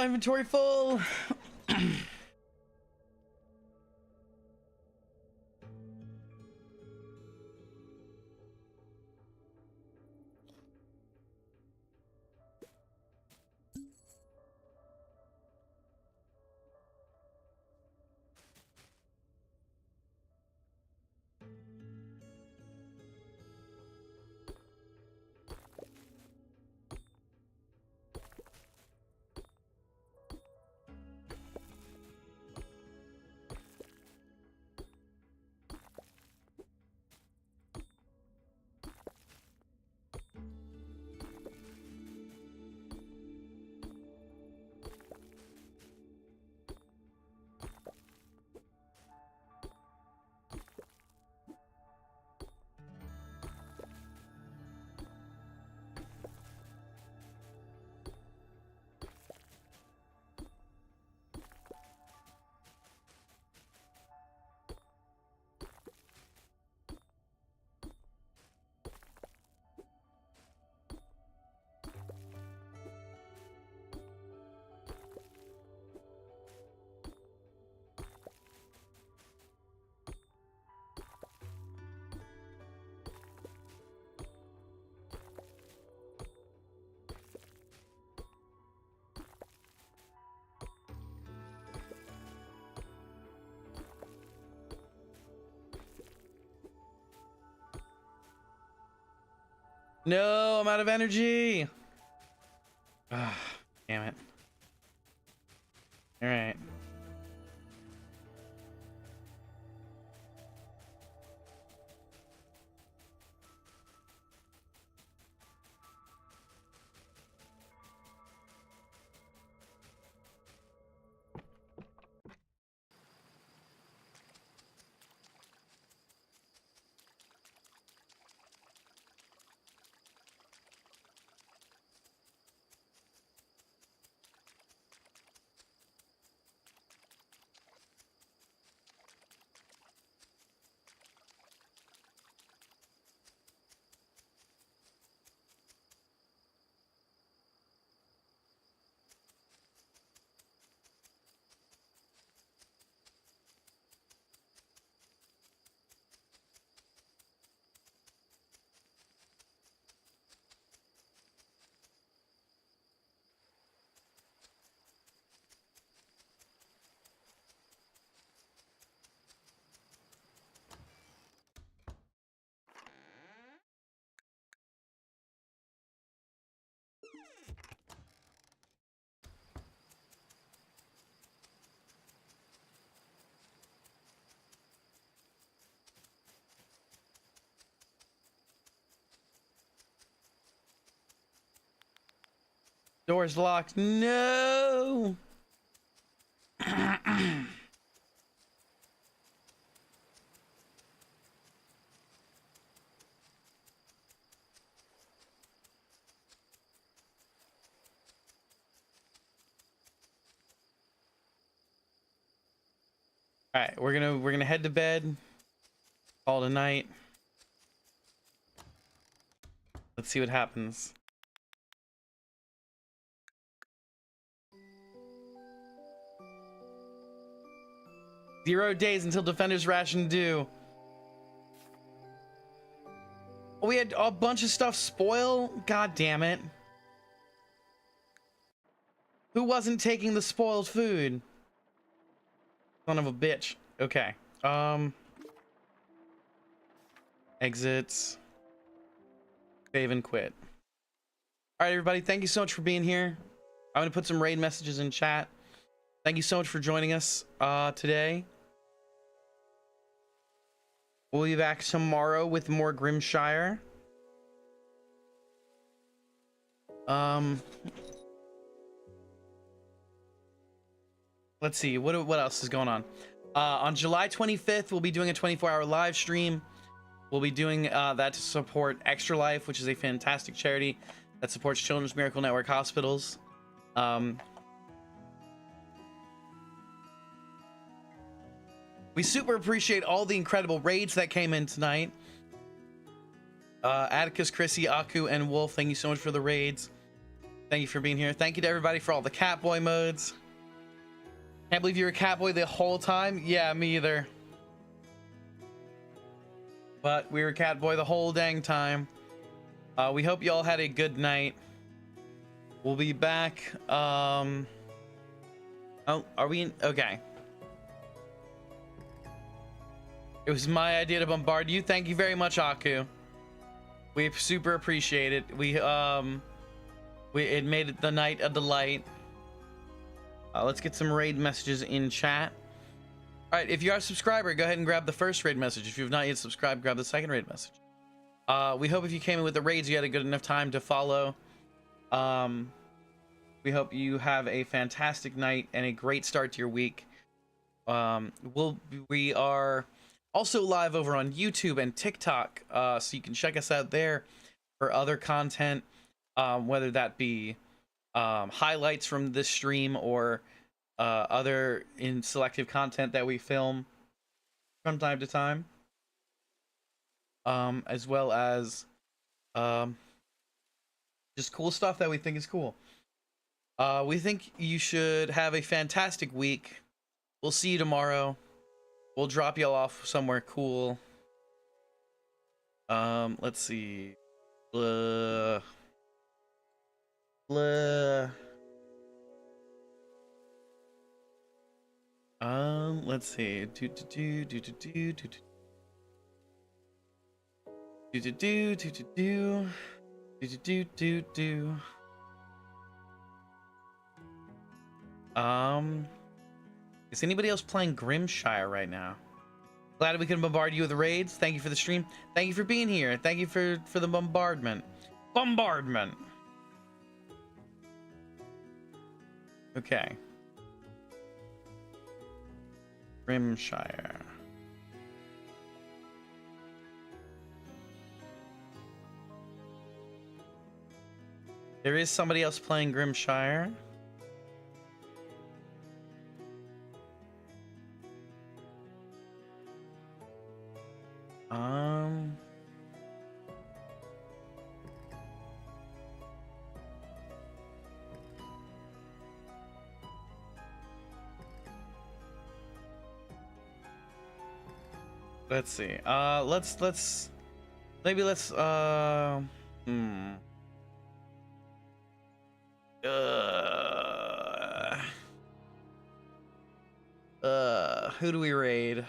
Inventory full. No, I'm out of energy. Ah, damn it. All right. Door's locked. No. All right, we're gonna head to bed. Call it a night. Let's see what happens. Zero days until Defender's Ration due. Oh, we had a bunch of stuff spoil? God damn it. Who wasn't taking the spoiled food? Son of a bitch. Okay. Exits. Save and quit. All right, everybody. Thank you so much for being here. I'm going to put some raid messages in chat. Thank you so much for joining us today. We'll be back tomorrow with more Grimshire. Let's see, what else is going on? On July 25th, we'll be doing a 24-hour live stream. We'll be doing that to support Extra Life, which is a fantastic charity that supports Children's Miracle Network hospitals. We super appreciate all the incredible raids that came in tonight. Atticus, Chrissy, Aku, and Wolf, thank you so much for the raids. Thank you for being here. Thank you to everybody for all the Catboy modes. Can't believe you were Catboy the whole time. Yeah, me either. But we were Catboy the whole dang time. We hope you all had a good night. We'll be back. Oh, are we in? Okay. It was my idea to bombard you. Thank you very much, Aku. We super appreciate it. It made it the night a delight. Let's get some raid messages in chat. All right, if you are a subscriber, go ahead and grab the first raid message. If you have not yet subscribed, grab the second raid message. We hope if you came in with the raids, you had a good enough time to follow. We hope you have a fantastic night and a great start to your week. We are also live over on YouTube and TikTok, so you can check us out there for other content, whether that be highlights from this stream or other selective content that we film from time to time, as well as just cool stuff that we think is cool. We think you should have a fantastic week. We'll see you tomorrow. We'll drop y'all off somewhere cool. Let's see. Let's see. Is anybody else playing Grimshire right now? Glad we can bombard you with raids. Thank you for the stream. Thank you for being here. Thank you for the bombardment. Okay. Grimshire. There is somebody else playing Grimshire. Let's see. Maybe let's who do we raid?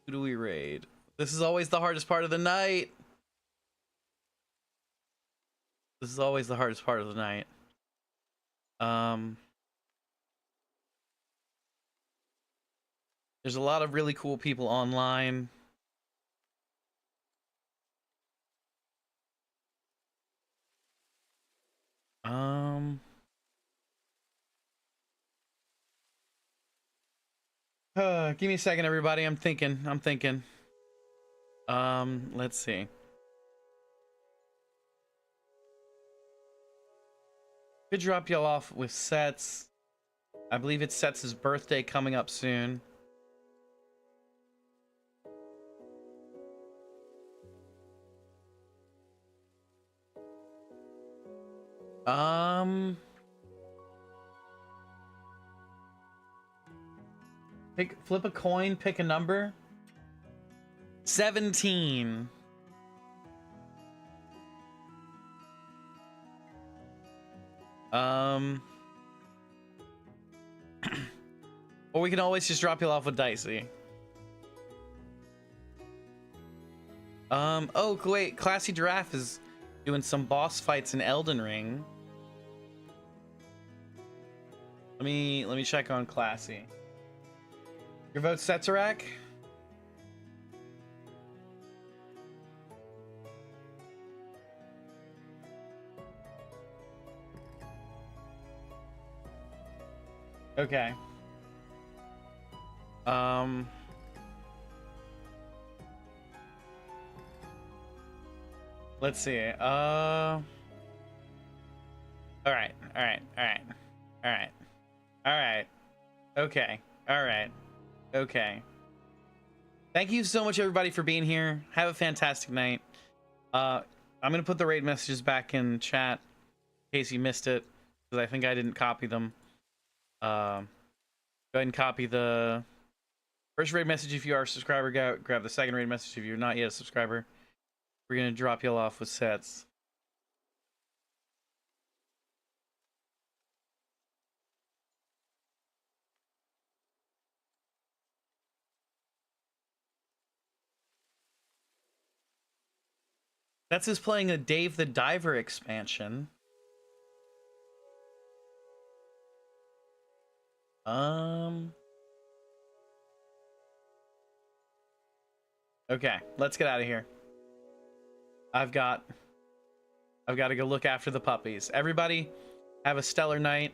Who do we raid? This is always the hardest part of the night. This is always the hardest part of the night. There's a lot of really cool people online. Give me a second, everybody. I'm thinking. Let's see. Could drop y'all off with Sets. I believe it's Sets' birthday coming up soon. Flip a coin, pick a number. 17. Or we can always just drop you off with Dicey. Oh wait, Classy Giraffe is doing some boss fights in Elden Ring. Let me check on Classy. Your vote, Setsarak? Okay. Let's see. All right. All right. All right. All right. All right. Okay. All right. Okay. Thank you so much, everybody, for being here. Have a fantastic night. I'm gonna put the raid messages back in chat in case you missed it, because I think I didn't copy them. Go ahead and copy the first raid message if you are a subscriber. Grab the second raid message if you're not yet a subscriber. We're gonna drop y'all off with sets. That's us playing a Dave the Diver expansion. Okay, let's get out of here. I've got to go look after the puppies. Everybody, have a stellar night.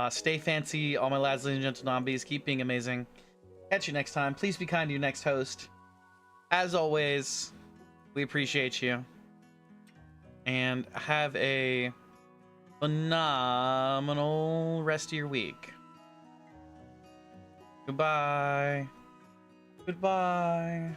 Stay fancy, all my lads, ladies, and gentle zombies. Keep being amazing. Catch you next time. Please be kind to your next host. As always, we appreciate you. And have a phenomenal rest of your week. Goodbye. Goodbye.